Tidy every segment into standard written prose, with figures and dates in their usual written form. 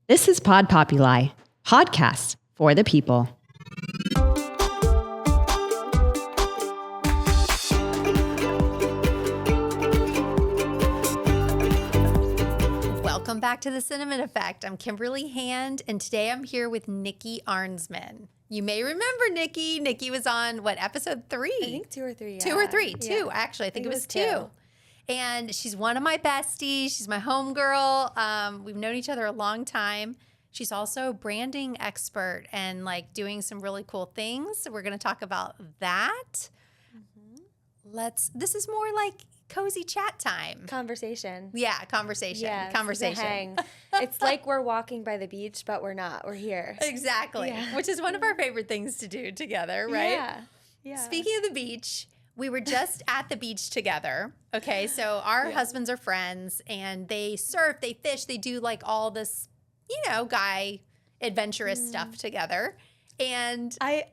This is Pod Populi, podcast for the people. Welcome back to The Cinnamon Effect. I'm Kimberly Hand, and today I'm here with Nikki Arensman. You may remember Nikki. Nikki was on, episode 3? I think 2 or 3, yeah. 2 or 3? 2, actually. I think it was 2. And she's one of my besties. She's my homegirl. We've known each other a long time. She's also a branding expert and doing some really cool things. So we're going to talk about that. Mm-hmm. This is more like cozy chat time. Conversation. Yeah, conversation. Yeah, conversation. Hang. It's like we're walking by the beach, but we're not. We're here. Exactly. Yeah. Which is one of our favorite things to do together, right? Yeah. Speaking of the beach, we were just at the beach together. Okay, so our husbands are friends, and they surf, they fish, they do all this, guy adventurous stuff together. And I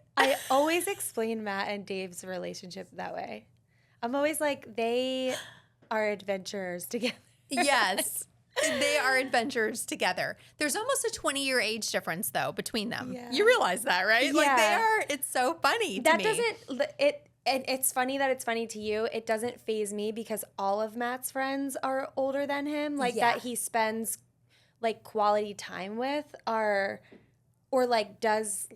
always explain Matt and Dave's relationship that way. I'm always like, they are adventurers together. Yes, they are adventurers together. There's almost a 20-year age difference, though, between them. Yeah. You realize that, right? Yeah. It's so funny to me. It's funny that it's funny to you. It doesn't faze me because all of Matt's friends are older than him. That he spends quality time with does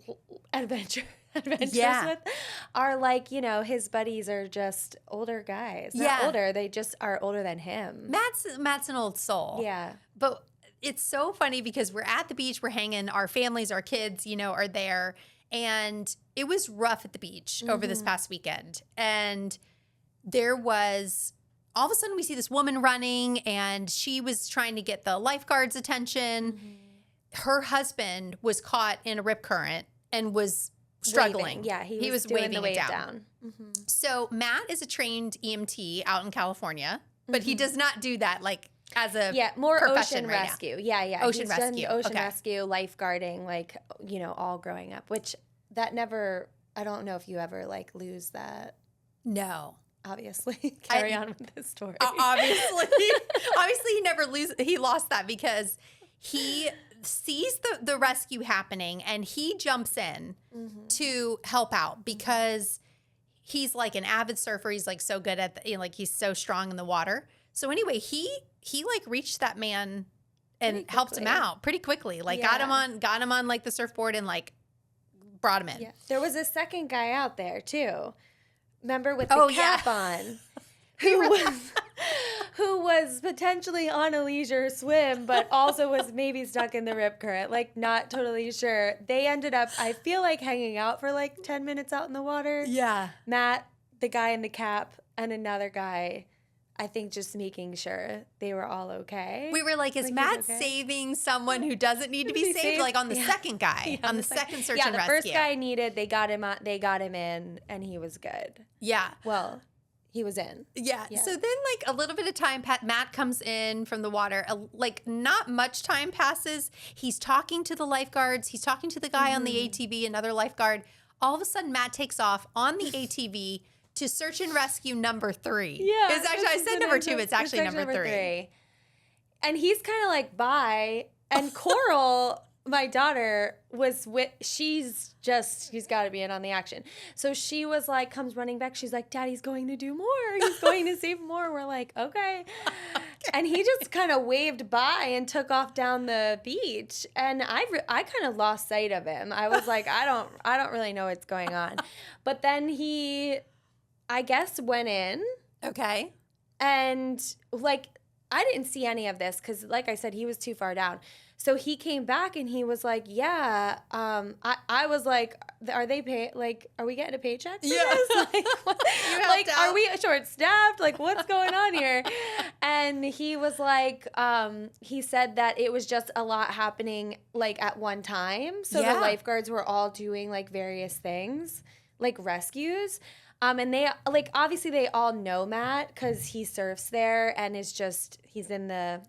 adventures with are his buddies are just older guys. Not older, they just are older than him. Matt's an old soul. Yeah. But it's so funny because we're at the beach, we're hanging, our families, our kids, are there. And it was rough at the beach over this past weekend. And there was, all of a sudden we see this woman running, and she was trying to get the lifeguard's attention. Mm-hmm. Her husband was caught in a rip current and was struggling. Waving. Yeah, he was waving the wave it down. Mm-hmm. So Matt is a trained EMT out in California, but he does not do that as a more profession ocean right rescue. Now. Yeah. Ocean rescue. Ocean rescue, lifeguarding, all growing up, which that never, I don't know if you ever lose that. No. Obviously. Carry on with this story. Obviously he lost that because he sees the rescue happening and he jumps in to help out because he's an avid surfer. He's so good at he's so strong in the water. So anyway, he reached that man and helped him out pretty quickly. Got him on the surfboard and brought him in. Yeah. There was a second guy out there too. Remember with the cap on, who was potentially on a leisure swim, but also was maybe stuck in the rip current, not totally sure. They ended up, I feel hanging out for 10 minutes out in the water. Yeah. Matt, the guy in the cap, and another guy, I think just making sure they were all okay. We were is Matt saving someone who doesn't need to be saved? On the second guy, on the second search and rescue. Yeah, the first guy needed, they got him in, and he was good. Yeah. Well, he was in. Yeah. So then a little bit of time, Matt comes in from the water. Not much time passes. He's talking to the lifeguards. He's talking to the guy on the ATV, another lifeguard. All of a sudden, Matt takes off on the ATV to search and rescue number 3. Yeah. It's actually, I said number 2, it's actually number 3. And he's kind of bye. And Coral, my daughter, she's got to be in on the action. So she was comes running back. She's like, Daddy's going to do more. He's going to save more. We're like, okay. And he just kind of waved by and took off down the beach. And I kind of lost sight of him. I was like, I don't really know what's going on. But then he, I guess, went in. Okay. And I didn't see any of this because, I said, he was too far down. So he came back and he was like, yeah. I was like, are they pay? Are we getting a paycheck for this? Are we short-staffed? What's going on here? And he was he said that it was just a lot happening at one time. So the lifeguards were all doing various things, rescues. And they obviously they all know Matt because he surfs there and is just he's in the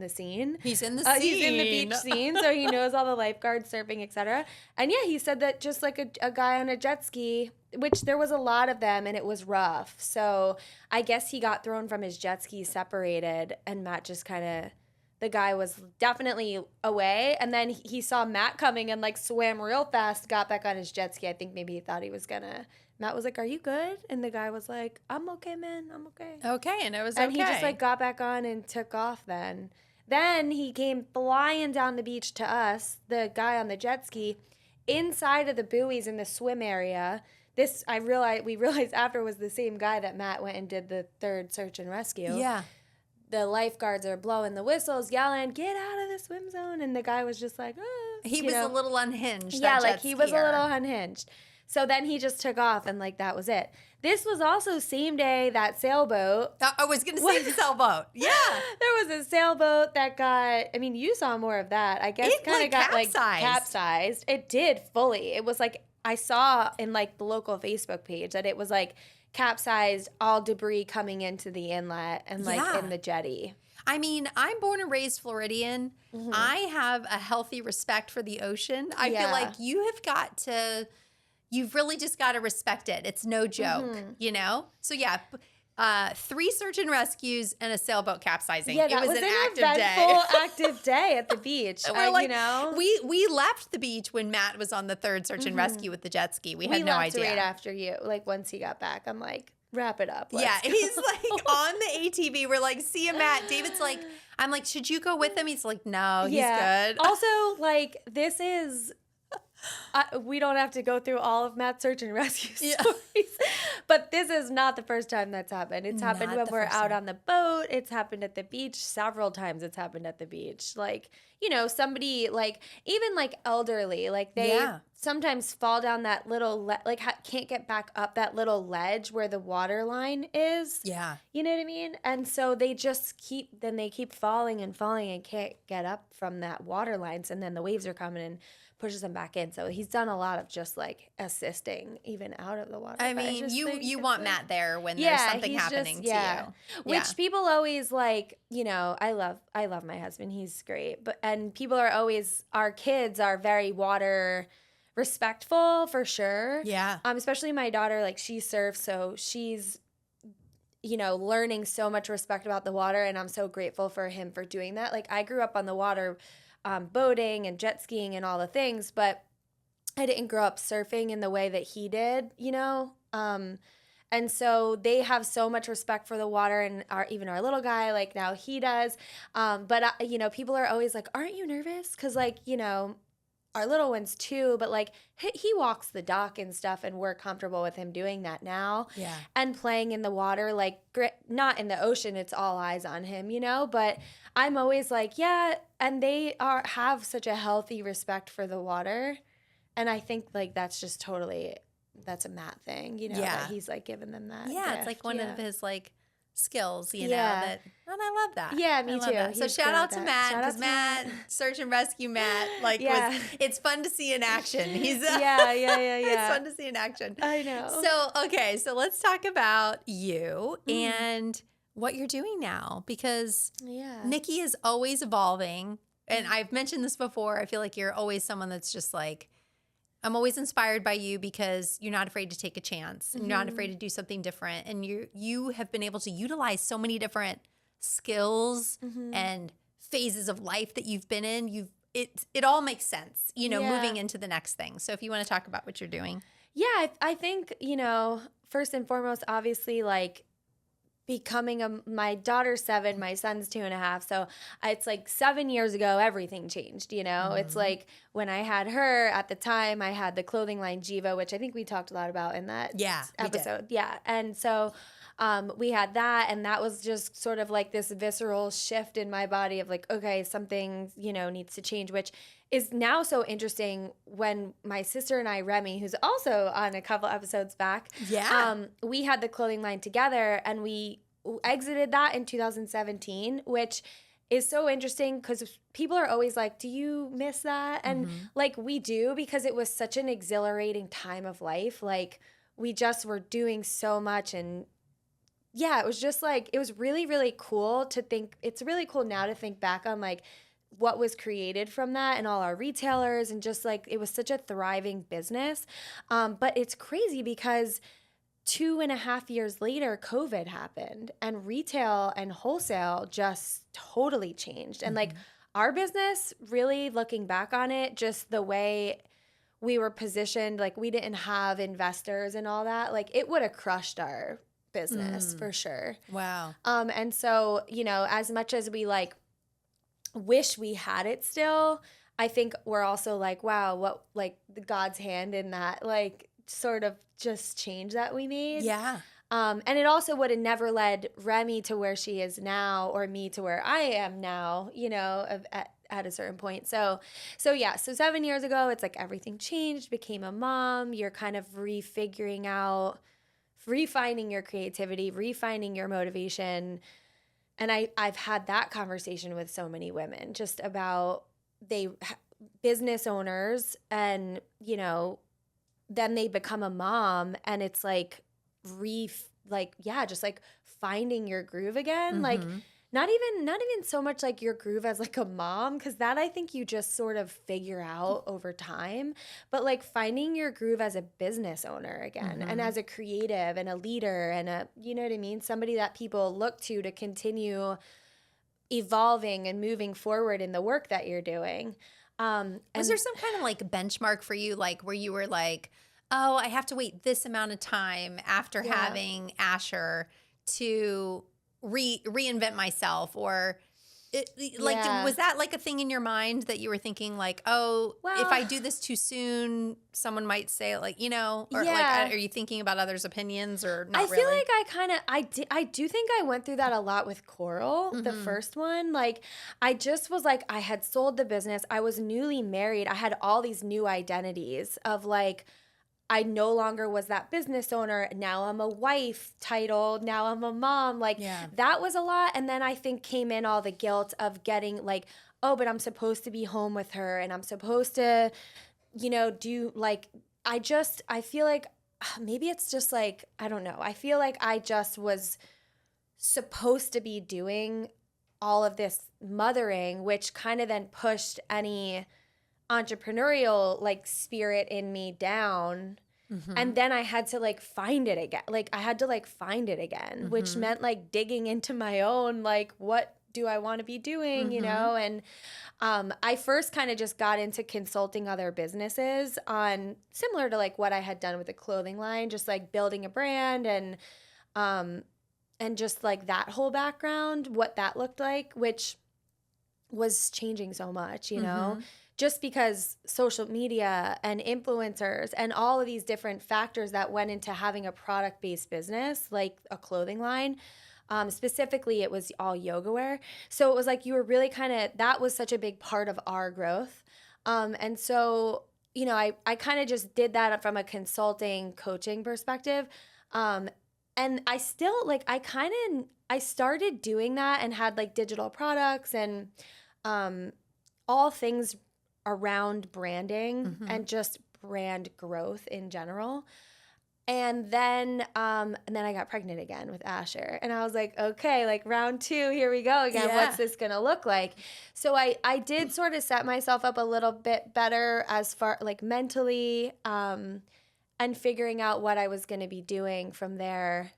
scene. He's in the scene. He's in the beach scene, so he knows all the lifeguards, surfing, etc. And he said that just a guy on a jet ski, which there was a lot of them, and it was rough. So I guess he got thrown from his jet ski, separated, and Matt just kind of the guy was definitely away. And then he saw Matt coming and like swam real fast, got back on his jet ski. I think maybe he thought he was gonna. Matt was like, "Are you good?" And the guy was like, "I'm okay, man. I'm okay." Okay, and it was And okay. he just like got back on and took off then. Then he came flying down the beach to us, the guy on the jet ski, inside of the buoys in the swim area. This we realized after was the same guy that Matt went and did the third search and rescue. Yeah. The lifeguards are blowing the whistles, yelling, "Get out of the swim zone!" And the guy was just like, "Oh." He was a little unhinged. Yeah, that like jet he was a skier. little unhinged. So then he just took off and like that was it. This was also same day that sailboat. I was going to say the sailboat. Yeah. There was a sailboat that got, I mean, you saw more of that. I guess It, kind of like, got capsized. like capsized. It did fully. It was like, I saw in like the local Facebook page that it was like capsized, all debris coming into the inlet and like Yeah. in the jetty. I mean, I'm born and raised Floridian. Mm-hmm. I have a healthy respect for the ocean. I Yeah. feel like you've really just got to respect it. It's no joke, Mm-hmm. you know? So yeah, 3 search and rescues and a sailboat capsizing. Yeah, it that was was an an active day. eventful, active day at the beach. We're like, you know, we left the beach when Matt was on the third search and rescue with the jet ski. We had no left idea. right after you. Like once he got back, I'm like, wrap it up. Yeah, Let's go. he's like on the ATV. We're like, see you, Matt. David's like, I'm like, should you go with him? He's like, no, he's good. Also, like, this is. We don't have to go through all of Matt's search and rescue stories, but this is not the first time that's happened. It's happened Not when the we're first out time. on the boat. It's happened at the beach several times. It's happened at the beach. Like, you know, somebody like even like elderly, like they Yeah. sometimes fall down that little can't get back up that little ledge where the water line is. Yeah. You know what I mean? And so they just keep falling and falling and can't get up from that water lines. And then the waves are coming and pushes them back in. So he's done a lot of just like assisting even out of the water. I But mean, just think you it's want like- Matt there when there's something he's happening just- yeah. to you. Which people always like, you know, I love my husband. He's great. And people are always, our kids are very water respectful for sure. Yeah. Especially my daughter, like she surfs, so she's, you know, learning so much respect about the water, and I'm so grateful for him for doing that. Like I grew up on the water, boating and jet skiing and all the things, but I didn't grow up surfing in the way that he did, you know? And so they have so much respect for the water, and even our little guy, like now he does. But you know, people are always like, aren't you nervous? Cause like, you know, our little ones too, but like he walks the dock and stuff, and we're comfortable with him doing that now. Yeah. And playing in the water, like not in the ocean, it's all eyes on him, you know? But I'm always like, yeah, and they have such a healthy respect for the water. And I think like that's a Matt thing, you know, Yeah. that he's like giving them that. Yeah, it's like gift. one Yeah. of his like skills, you Yeah. know, and I love that. Yeah, me I love too. that. So He's shout good out at to that. Matt, Shout out because to Matt, Matt. search and rescue Matt, like Yeah. it's fun to see in action. He's Yeah. It's fun to see in action. I know. So let's talk about you and what you're doing now, because yeah. Nikki is always evolving. And I've mentioned this before. I feel like you're always someone that's just like, I'm always inspired by you because you're not afraid to take a chance. And you're not afraid to do something different. And you have been able to utilize so many different skills and phases of life that you've been in. It all makes sense, you know, Yeah. moving into the next thing. So if you want to talk about what you're doing. Yeah, I think, you know, first and foremost, obviously, like becoming my daughter's 7, my son's 2.5. So it's like 7 years ago, everything changed, you know? It's like when I had her at the time, I had the clothing line Jiva, which I think we talked a lot about in that Yeah, we did. episode. Yeah. And so we had that, and that was just sort of like this visceral shift in my body of like, okay, something, you know, needs to change, which is now so interesting when my sister and I, Remy, who's also on a couple episodes back, we had the clothing line together, and we exited that in 2017, which is so interesting because people are always like, do you miss that? And like we do, because it was such an exhilarating time of life. Like we just were doing so much, and yeah, it was just like, it was really, really cool to think. It's really cool now to think back on like what was created from that and all our retailers, and just like it was such a thriving business. But it's crazy because 2.5 years later, COVID happened, and retail and wholesale just totally changed. And like our business, really looking back on it, just the way we were positioned, like we didn't have investors and all that, like it would have crushed our business for sure. Wow. And so, you know, as much as we like wish we had it still, I think we're also like, wow, what like the God's hand in that, like sort of just change that we made. Yeah. And it also would have never led Remy to where she is now, or me to where I am now, you know, at a certain point. So 7 years ago, it's like everything changed, became a mom. You're kind of refiguring out, refining your creativity, refining your motivation. And I've had that conversation with so many women just about business owners, and, you know, then they become a mom, and it's like just like finding your groove again. Like not even so much like your groove as like a mom, because that I think you just sort of figure out over time, but like finding your groove as a business owner again, and as a creative and a leader and a, you know what I mean, somebody that people look to continue evolving and moving forward in the work that you're doing. Was there some kind of like benchmark for you, like where you were like, oh, I have to wait this amount of time after having Asher to reinvent myself, or was that like a thing in your mind that you were thinking like, oh, if I do this too soon, someone might say like, you know, or like, are you thinking about others' opinions or not? I feel like I do think I went through that a lot with Coral, the first one. Like I just was like, I had sold the business. I was newly married. I had all these new identities of like, I no longer was that business owner. Now I'm a wife titled. Now I'm a mom. Like that was a lot. And then I think came in all the guilt of getting like, oh, but I'm supposed to be home with her, and I'm supposed to, you know, do like, I feel like maybe it's just like, I don't know. I feel like I just was supposed to be doing all of this mothering, which kind of then pushed any entrepreneurial like spirit in me down. And then I had to like find it again. Like I had to like find it again, which meant like digging into my own, like, what do I want to be doing, you know? And I first kind of just got into consulting other businesses on similar to like what I had done with the clothing line, just like building a brand and just like that whole background, what that looked like, which was changing so much, you know? Just because social media and influencers and all of these different factors that went into having a product-based business, like a clothing line, specifically it was all yoga wear. So it was like you were really that was such a big part of our growth. And so, you know, I kind of just did that from a consulting coaching perspective. And I still like, I started doing that and had like digital products and all things around branding and just brand growth in general. And then I got pregnant again with Asher, and I was like, okay, like round 2, here we go again. Yeah. What's this gonna look like? So I did sort of set myself up a little bit better as far like mentally, and figuring out what I was gonna be doing from there.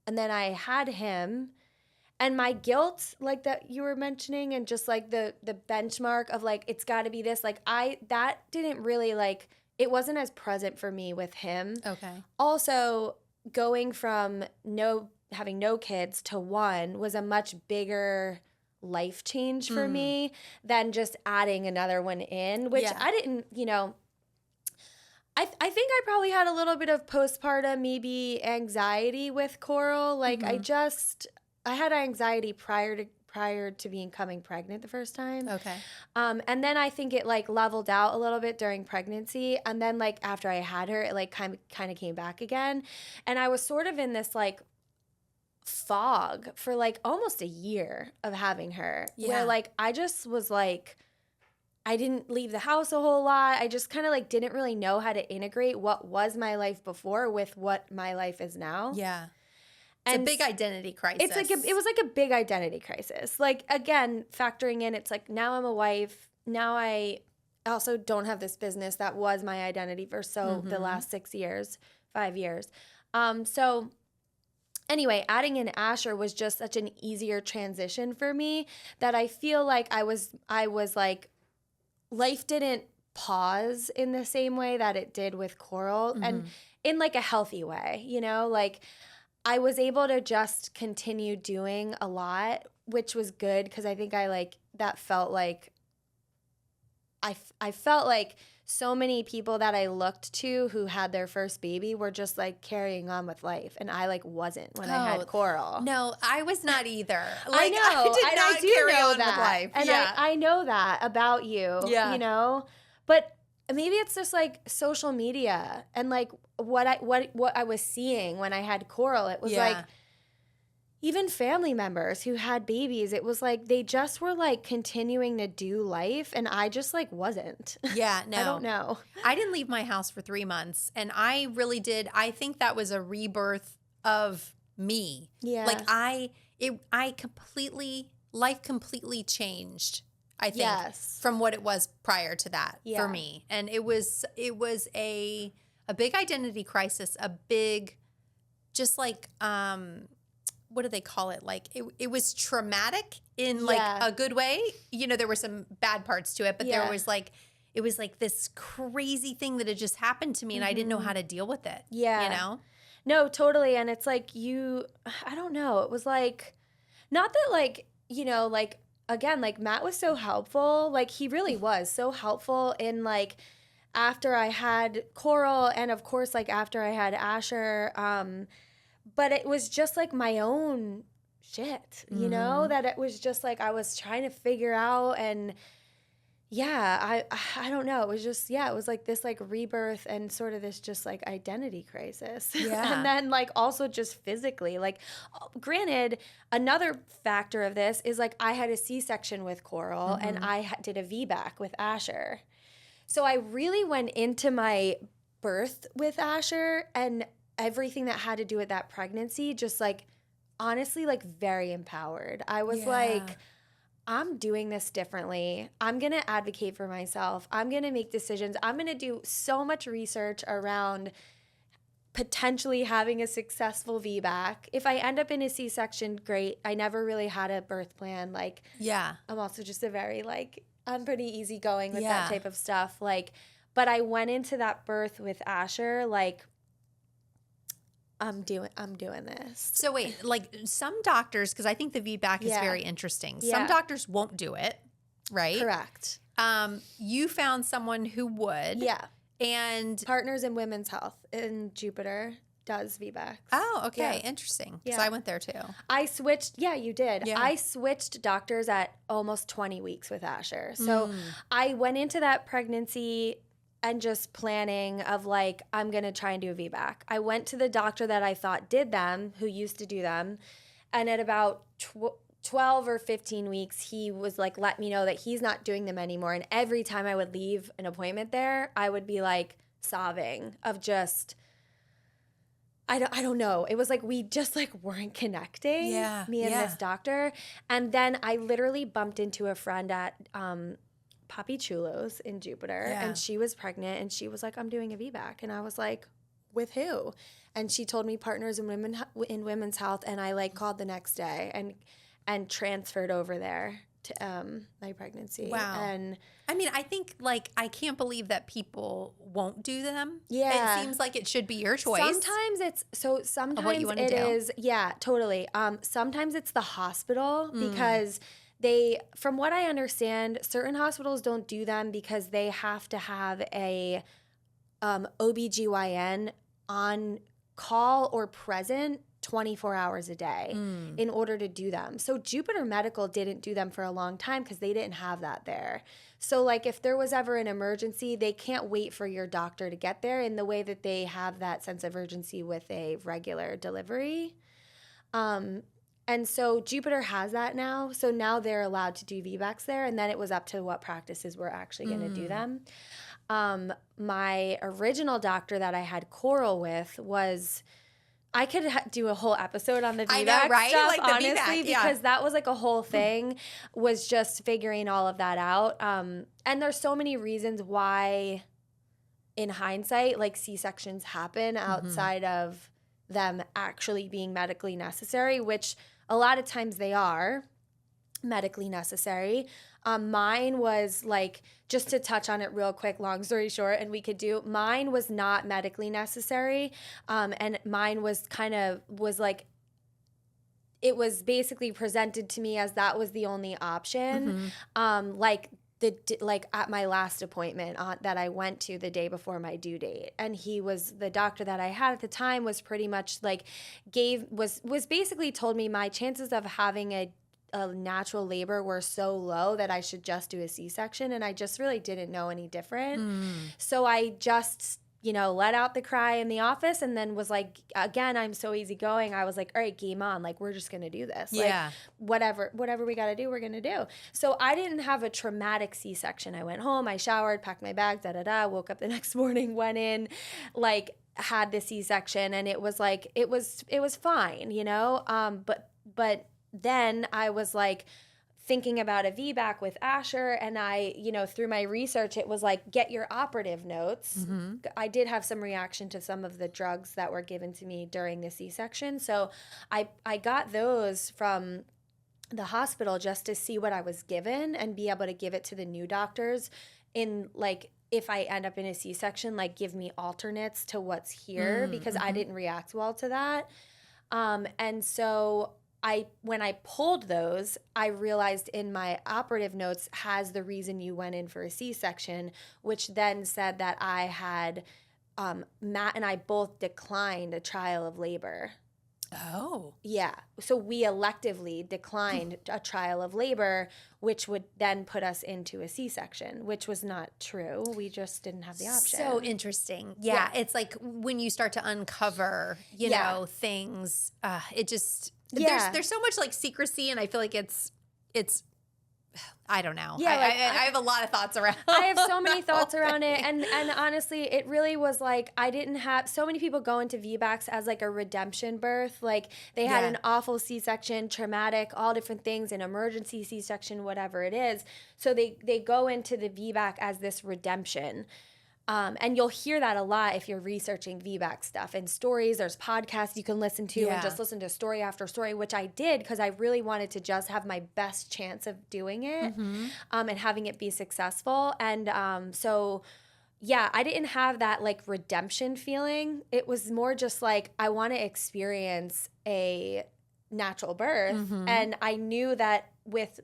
And then I had him. And my guilt, like that you were mentioning, and just like the benchmark of like, it's got to be this, like that didn't really like, it wasn't as present for me with him. Okay. Also, going from having no kids to 1 was a much bigger life change for me than just adding another one in, which I didn't, you know, I think I probably had a little bit of postpartum, maybe anxiety with Coral. Like I had anxiety prior to becoming pregnant the first time. Okay. And then I think it like leveled out a little bit during pregnancy. And then like after I had her, it like kind of came back again. And I was sort of in this like fog for like almost a year of having her, where like I just was like, I didn't leave the house a whole lot. I just kind of like didn't really know how to integrate what was my life before with what my life is now. Yeah. It's a big identity crisis. It's like it was like a big identity crisis. Like, again, factoring in, it's like, now I'm a wife. Now I also don't have this business that was my identity for the last 5 years. So anyway, adding in Asher was just such an easier transition for me that I feel like I was like, life didn't pause in the same way that it did with Coral, and in like a healthy way, you know, like I was able to just continue doing a lot, which was good because I think that felt like I felt like so many people that I looked to who had their first baby were just like carrying on with life, and I like wasn't when I had Coral. No, I was not either. I know, I do carry know on that, with life. and I know that about you. Yeah. You know, but maybe it's just like social media and like what I was seeing when I had Coral. It was like even family members who had babies, it was like they just were like continuing to do life, and I just like wasn't. Yeah, no. I don't know. I didn't leave my house for 3 months, and I really did. I think that was a rebirth of me. Yeah. Like life completely changed, I think, from what it was prior to that for me. And it was a big identity crisis, a big, just like, what do they call it? Like it was traumatic in like a good way. You know, there were some bad parts to it, but there was like, it was like this crazy thing that had just happened to me, and I didn't know how to deal with it. Yeah. You know? No, totally. And it's like I don't know. It was like, not that like, you know, like, again, like Matt was so helpful. Like he really was so helpful in like, after I had Coral and of course like after I had Asher, but it was just like my own shit, you know, that it was just like I was trying to figure out, and I don't know. It was just, it was like this like rebirth and sort of this just like identity crisis. Yeah. And then like also just physically, like granted, another factor of this is like I had a C-section with Coral and I did a VBAC with Asher. So I really went into my birth with Asher and everything that had to do with that pregnancy, just like honestly, like very empowered. I was like, I'm doing this differently. I'm going to advocate for myself. I'm going to make decisions. I'm going to do so much research around potentially having a successful VBAC. If I end up in a C-section, great. I never really had a birth plan. Like, I'm also just a very like, I'm pretty easygoing with that type of stuff. Like, but I went into that birth with Asher, like, I'm doing this. So wait, like some doctors, because I think the VBAC is very interesting. Some doctors won't do it, right? Correct. You found someone who would. Yeah. And Partners in Women's Health in Jupiter does VBACs. Oh, okay. Interesting. Because I went there too. I switched. Yeah, you did. Yeah. I switched doctors at almost 20 weeks with Asher. So I went into that pregnancy and just planning of like, I'm going to try and do a VBAC. I went to the doctor that I thought did them, who used to do them. And at about 12 or 15 weeks, he was like, let me know that he's not doing them anymore. And every time I would leave an appointment there, I would be like sobbing of just, I don't know. It was like we just like weren't connecting, me and this doctor. And then I literally bumped into a friend at Papi Chulo's in Jupiter, and she was pregnant, and she was like, I'm doing a VBAC. And I was like, with who? And she told me Partners in Women's Health, and I like called the next day and transferred over there to my pregnancy. Wow. And I mean, I think like I can't believe that people won't do them. Yeah. It seems like it should be your choice. Sometimes what you wanna it do. is, totally. Sometimes it's the hospital because from what I understand, certain hospitals don't do them because they have to have a OBGYN on call or present 24 hours a day in order to do them. So Jupiter Medical didn't do them for a long time because they didn't have that there. So like if there was ever an emergency, they can't wait for your doctor to get there in the way that they have that sense of urgency with a regular delivery. And so Jupiter has that now. So now they're allowed to do VBACs there. And then it was up to what practices were actually going to do them. My original doctor that I had Coral with was, I could do a whole episode on the VBAC I know, right? stuff, Like the honestly, VBAC, because that was like a whole thing, was just figuring all of that out. And there's so many reasons why, in hindsight, like C-sections happen outside of them actually being medically necessary, which a lot of times they are medically necessary. Mine was like, just to touch on it real quick, long story short, and mine was not medically necessary. And mine was like, it was basically presented to me as that was the only option. Like at my last appointment that I went to the day before my due date, and the doctor that I had at the time was pretty much like was basically told me my chances of having a natural labor were so low that I should just do a C-section, and I just really didn't know any different. So I just let out the cry in the office, and then was like, again, I'm so easygoing. I was like, all right, game on. Like, we're just going to do this. Yeah. Like, whatever we got to do, we're going to do. So I didn't have a traumatic C-section. I went home, I showered, packed my bag, woke up the next morning, went in, like, had the C-section, and it was like, it was fine, but then I was like, thinking about a VBAC with Asher, and I, through my research, it was like, get your operative notes. I did have some reaction to some of the drugs that were given to me during the C-section. So I got those from the hospital just to see what I was given and be able to give it to the new doctors in like, if I end up in a C-section, like give me alternates to what's here because I didn't react well to that. And so when I pulled those, I realized in my operative notes has the reason you went in for a C-section, which then said that I had, Matt and I both declined a trial of labor. Oh. Yeah. So we electively declined a trial of labor, which would then put us into a C-section, which was not true. We just didn't have the option. So interesting. Yeah. It's like when you start to uncover, you know, things, it just... There's so much like secrecy, and I feel like it's I don't know. Yeah, I have a lot of thoughts around. I have so many thoughts around it, and honestly, it really was like I didn't have so many people go into VBACs as like a redemption birth, like they had an awful C-section, traumatic, all different things, an emergency C-section, whatever it is. So they go into the VBAC as this redemption. And you'll hear that a lot if you're researching VBAC stuff and stories. There's podcasts you can listen to and just listen to story after story, which I did because I really wanted to just have my best chance of doing it and having it be successful. And so, yeah, I didn't have that like redemption feeling. It was more just like I want to experience a natural birth. And I knew that with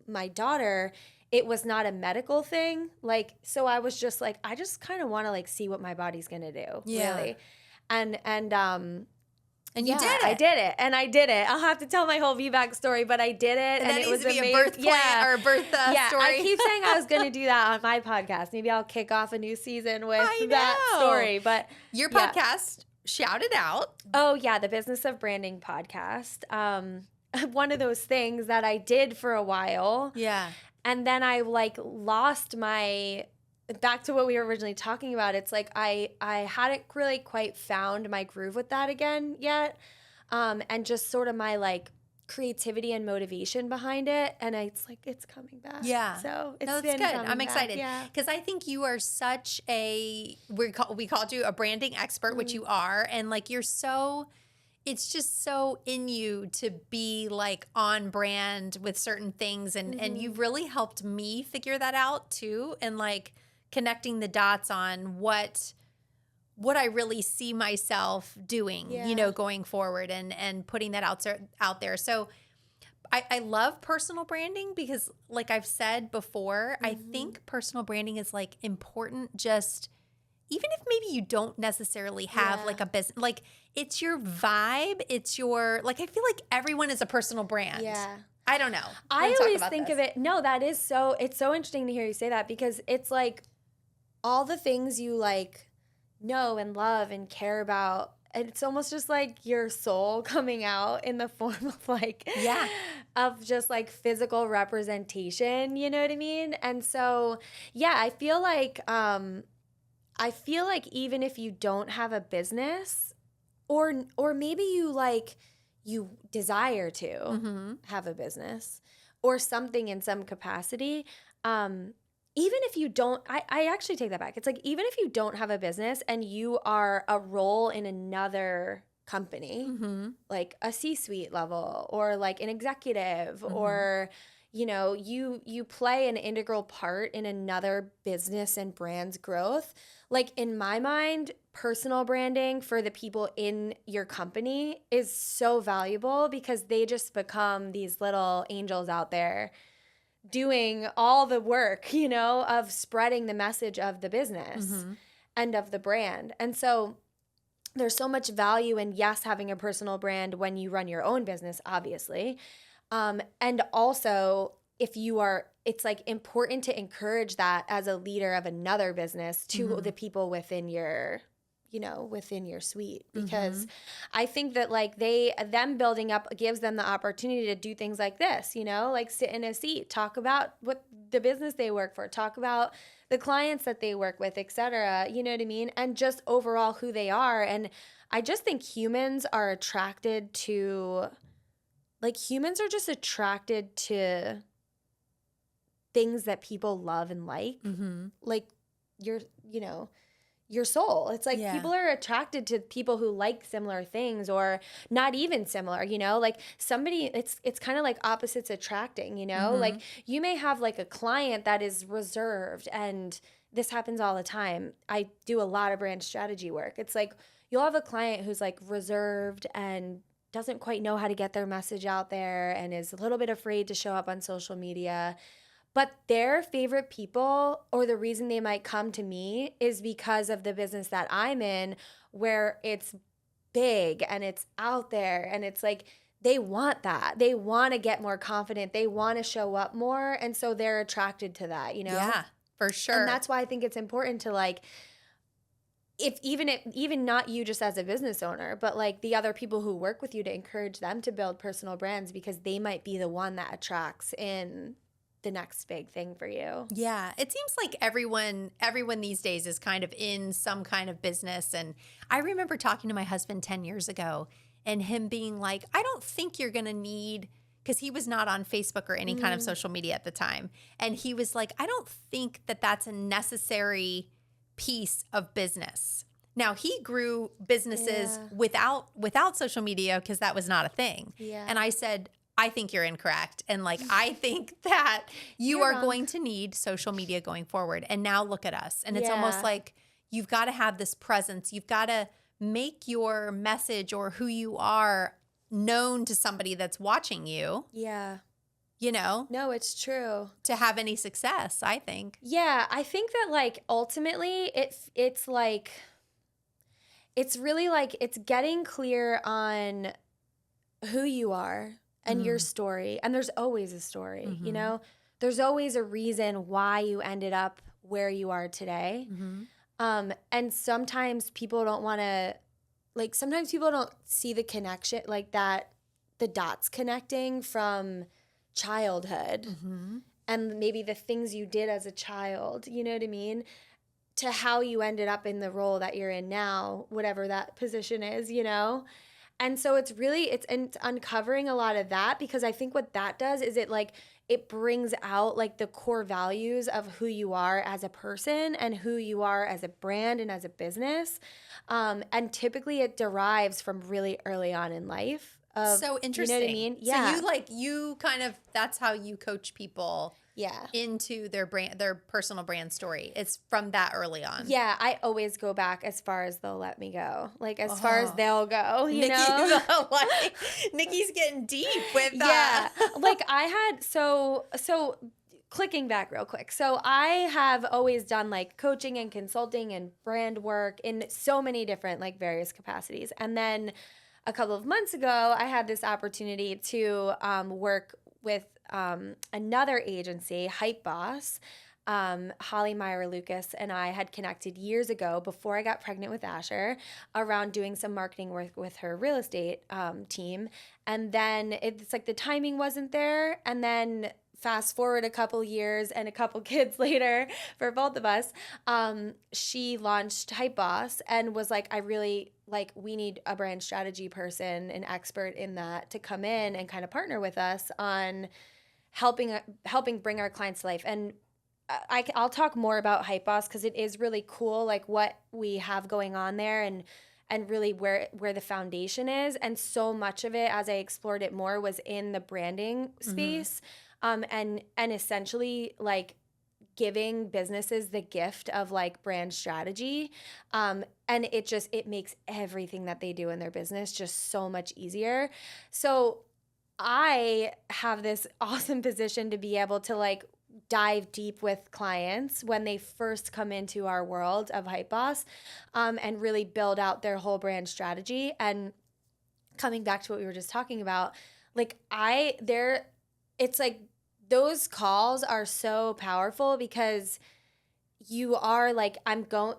my daughter, it was not a medical thing. Like, so I was just like, I just kind of want to like see what my body's going to do. Yeah. Really. And you did it. I did it. And I did it. I'll have to tell my whole VBAC story, but I did it. And it was amazing. A birth plan or a birth story. I keep saying I was going to do that on my podcast. Maybe I'll kick off a new season with that story. But your podcast, shout it out. Oh yeah. The Business of Branding podcast. One of those things that I did for a while. Yeah. And then I like lost back to what we were originally talking about. It's like I hadn't really quite found my groove with that again yet. And just sort of my like creativity and motivation behind it. And it's like, it's coming back. Yeah. So it's good. I'm excited. Because I think you are such we called you a branding expert, which you are. And like, it's just so in you to be like on brand with certain things. And you've really helped me figure that out too. And like connecting the dots on what I really see myself doing, going forward and putting that out there. So I love personal branding because like I've said before, I think personal branding is like important just even if maybe you don't necessarily have like a business, like it's your vibe, it's your, like, I feel like everyone is a personal brand. Yeah. I don't know. I always think of it. No, it's so interesting to hear you say that because it's like all the things you like know and love and care about. And it's almost just like your soul coming out in the form of like, of just like physical representation, you know what I mean? And so, yeah, I feel like even if you don't have a business or maybe you desire to have a business or something in some capacity, even if you don't, I actually take that back. It's like, even if you don't have a business and you are a role in another company, like a C-suite level or like an executive or, you know, you play an integral part in another business and brand's growth. Like in my mind, personal branding for the people in your company is so valuable because they just become these little angels out there doing all the work, you know, of spreading the message of the business and of the brand. And so there's so much value in, yes, having a personal brand when you run your own business, obviously. And also, if you are, it's like important to encourage that as a leader of another business to the people within your, you know, within your suite, because I think that like them building up gives them the opportunity to do things like this, you know, like sit in a seat, talk about what the business they work for, talk about the clients that they work with, et cetera, you know what I mean? And just overall who they are. And I just think humans are attracted to, like humans are just attracted to things that people love and like your, you know, your soul. It's like people are attracted to people who like similar things or not even similar, you know, like somebody, it's kind of like opposites attracting, you know, like you may have like a client that is reserved, and this happens all the time. I do a lot of brand strategy work. It's like you'll have a client who's like reserved and doesn't quite know how to get their message out there and is a little bit afraid to show up on social media. But their favorite people, or the reason they might come to me, is because of the business that I'm in, where it's big and it's out there and it's like they want that. They want to get more confident. They want to show up more. And so they're attracted to that, you know? Yeah, for sure. And that's why I think it's important to like, if even not you just as a business owner, but like the other people who work with you, to encourage them to build personal brands, because they might be the one that attracts in the next big thing for you. Yeah. It seems like everyone these days is kind of in some kind of business. And I remember talking to my husband 10 years ago and him being like, I don't think you're going to need, because he was not on Facebook or any kind of social media at the time. And he was like, I don't think that that's a necessary piece of business. Now, he grew businesses without social media because that was not a thing. Yeah. And I said, I think you're incorrect. And like, I think that you are going to need social media going forward. And now look at us. And it's almost like you've got to have this presence. You've got to make your message or who you are known to somebody that's watching you. Yeah. You know? No, it's true. To have any success, I think. Yeah. I think that like ultimately it's like, it's really like it's getting clear on who you are and your story. And there's always a story, you know? There's always a reason why you ended up where you are today. And sometimes people don't want to, like, sometimes people don't see the connection, like that, the dots connecting from childhood and maybe the things you did as a child, you know what I mean? To how you ended up in the role that you're in now, whatever that position is, you know? And so it's uncovering a lot of that, because I think what that does is it brings out like the core values of who you are as a person and who you are as a brand and as a business. And typically it derives from really early on in life. So interesting. You know what I mean? Yeah. So you kind of, that's how you coach people into their personal brand story. It's from that early on. Yeah, I always go back as far as they'll let me go. Like as far as they'll go, you know? Nikki's getting deep with that. Yeah. Like I had, so clicking back real quick. So I have always done like coaching and consulting and brand work in so many different like various capacities. And then a couple of months ago, I had this opportunity to work with another agency, Hype Boss. Holly Meyer Lucas and I had connected years ago before I got pregnant with Asher around doing some marketing work with her real estate team. And then it's like the timing wasn't there. And then fast forward a couple years and a couple kids later for both of us, she launched Hype Boss and was like, I really we need a brand strategy person, an expert in that, to come in and kind of partner with us on helping bring our clients to life. And I'll talk more about Hype Boss because it is really cool, like what we have going on there. And and really where the foundation is. And so much of it, as I explored it more, was in the branding space, and essentially like giving businesses the gift of like brand strategy. And it makes everything that they do in their business just so much easier. So I have this awesome position to be able to like dive deep with clients when they first come into our world of Hype Boss, and really build out their whole brand strategy. And coming back to what we were just talking about, like it's like those calls are so powerful because you are like,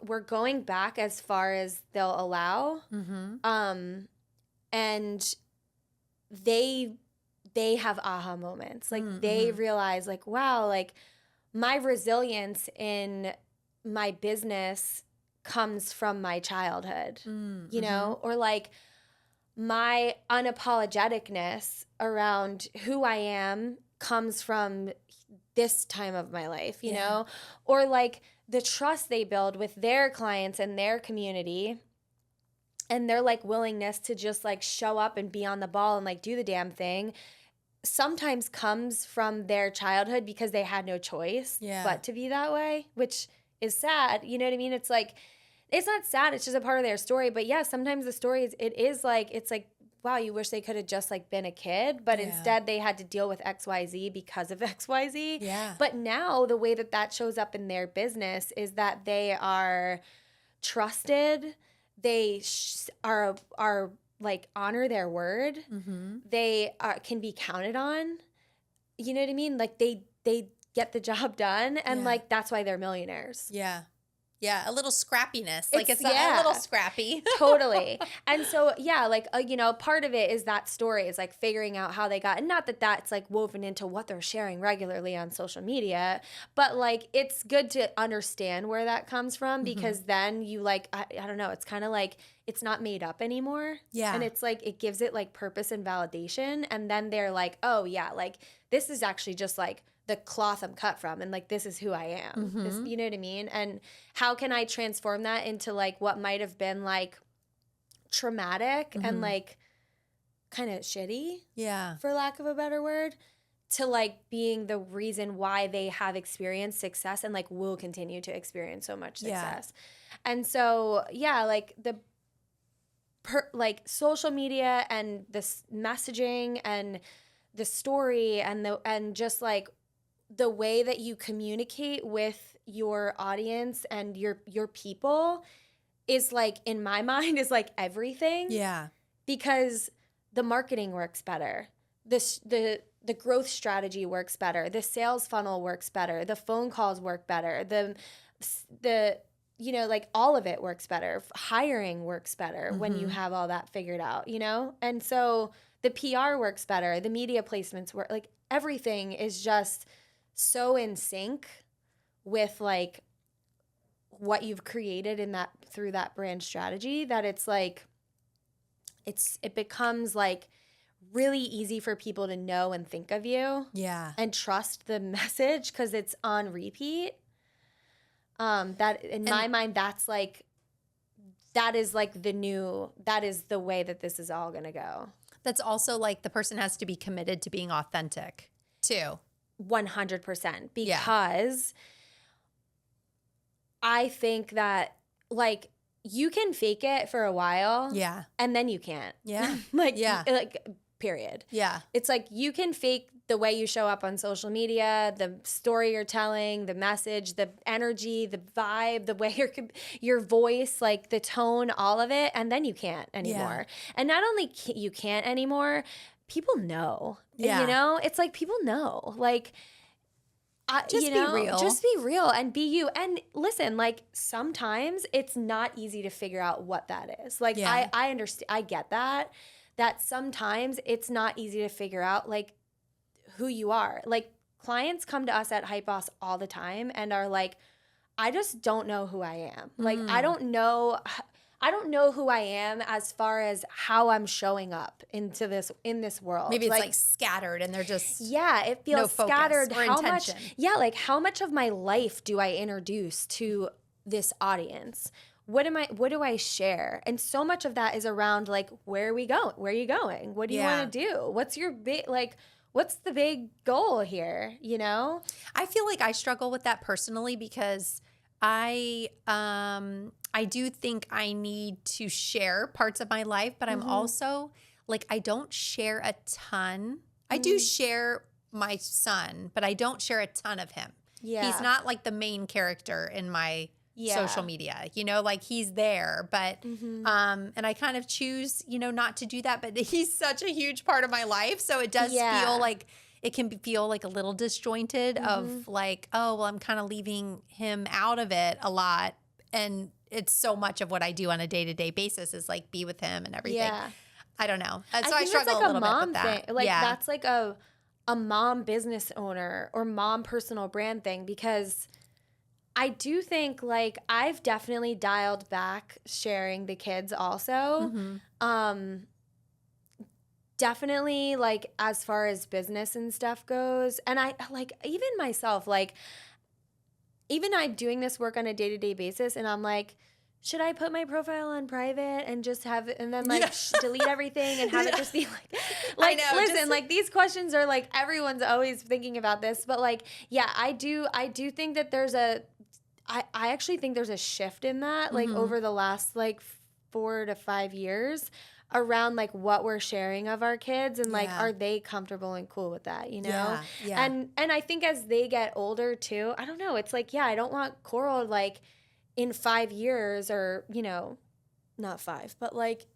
we're going back as far as they'll allow. And they have aha moments. Like they realize like, wow, like my resilience in my business comes from my childhood, you know, or like my unapologeticness around who I am comes from this time of my life, you know, or like the trust they build with their clients and their community and their like willingness to just like show up and be on the ball and like do the damn thing sometimes comes from their childhood because they had no choice but to be that way, which is sad. You know what I mean? It's like, it's not sad. It's just a part of their story. But yeah, sometimes the story it's like, wow, you wish they could have just like been a kid, but instead they had to deal with XYZ because of XYZ. Yeah. But now the way that shows up in their business is that they are trusted. They are like honor their word. They can be counted on. You know what I mean? Like they get the job done, and like that's why they're millionaires. Yeah, a little scrappiness. Like it's a little scrappy. Totally. And so, yeah, like, you know, part of it is that story is like figuring out how they got, and not that that's like woven into what they're sharing regularly on social media, but like it's good to understand where that comes from because then you like, I don't know, it's kind of like it's not made up anymore. Yeah. And it's like, it gives it like purpose and validation. And then they're like, oh yeah, like this is actually just like the cloth I'm cut from, and like this is who I am. This, you know what I mean? And how can I transform that into like what might have been like traumatic and like kind of shitty, for lack of a better word, to like being the reason why they have experienced success and like will continue to experience so much success. And so like like social media and this messaging and the story and just like the way that you communicate with your audience and your people is like, in my mind, is like everything. Yeah. Because the marketing works better. The growth strategy works better. The sales funnel works better. The phone calls work better. The you know, like all of it works better. Hiring works better when you have all that figured out, you know? And so the PR works better. The media placements work. Like everything is just so in sync with like what you've created in that through that brand strategy that it's like it becomes like really easy for people to know and think of you and trust the message because it's on repeat. That in my mind, that's like that is the way that this is all gonna go. That's also like the person has to be committed to being authentic too. 100%, because I think that like you can fake it for a while, and then you can't, like period. It's like you can fake the way you show up on social media, the story you're telling, the message, the energy, the vibe, the way your voice, like the tone, all of it, and then you can't anymore. And not only you can't anymore, people know. You know, it's like people know. Like, just be real. Just be real and be you. And listen, like sometimes it's not easy to figure out what that is. Like I understand. I get that sometimes it's not easy to figure out like who you are. Like clients come to us at Hype Boss all the time and are like, I just don't know who I am. Like I don't know who I am as far as how I'm showing up in this world. Maybe it's like scattered and they're just it feels scattered. Or intention. How much of my life do I introduce to this audience? what do I share? And so much of that is around like, where are we going? Where are you going? What do you want to do? What's your big, like, what's the big goal here? You know? I feel like I struggle with that personally because I do think I need to share parts of my life, but I'm also like, I don't share a ton. I do share my son, but I don't share a ton of him. Yeah. He's not like the main character in my social media, you know, like he's there, but, and I kind of choose, you know, not to do that, but he's such a huge part of my life. So it does feel like, it can feel like a little disjointed of like, oh, well, I'm kind of leaving him out of it a lot. And it's so much of what I do on a day-to-day basis is like be with him and everything. Yeah. I don't know. So I struggle a little bit with that. Like that's like a mom business owner or mom personal brand thing, because I do think like I've definitely dialed back sharing the kids also. Definitely like as far as business and stuff goes. And I like even myself, like even I'm doing this work on a day-to-day basis and I'm like, should I put my profile on private and just have it and then like delete everything and have it just be like know, listen, like these questions are like everyone's always thinking about this, but like, yeah, I do think that I actually think there's a shift in that like over the last like 4 to 5 years around like what we're sharing of our kids and like are they comfortable and cool with that, you know? And I think as they get older too, I don't know, it's like I don't want Coral like in 5 years or, you know, not 5, but like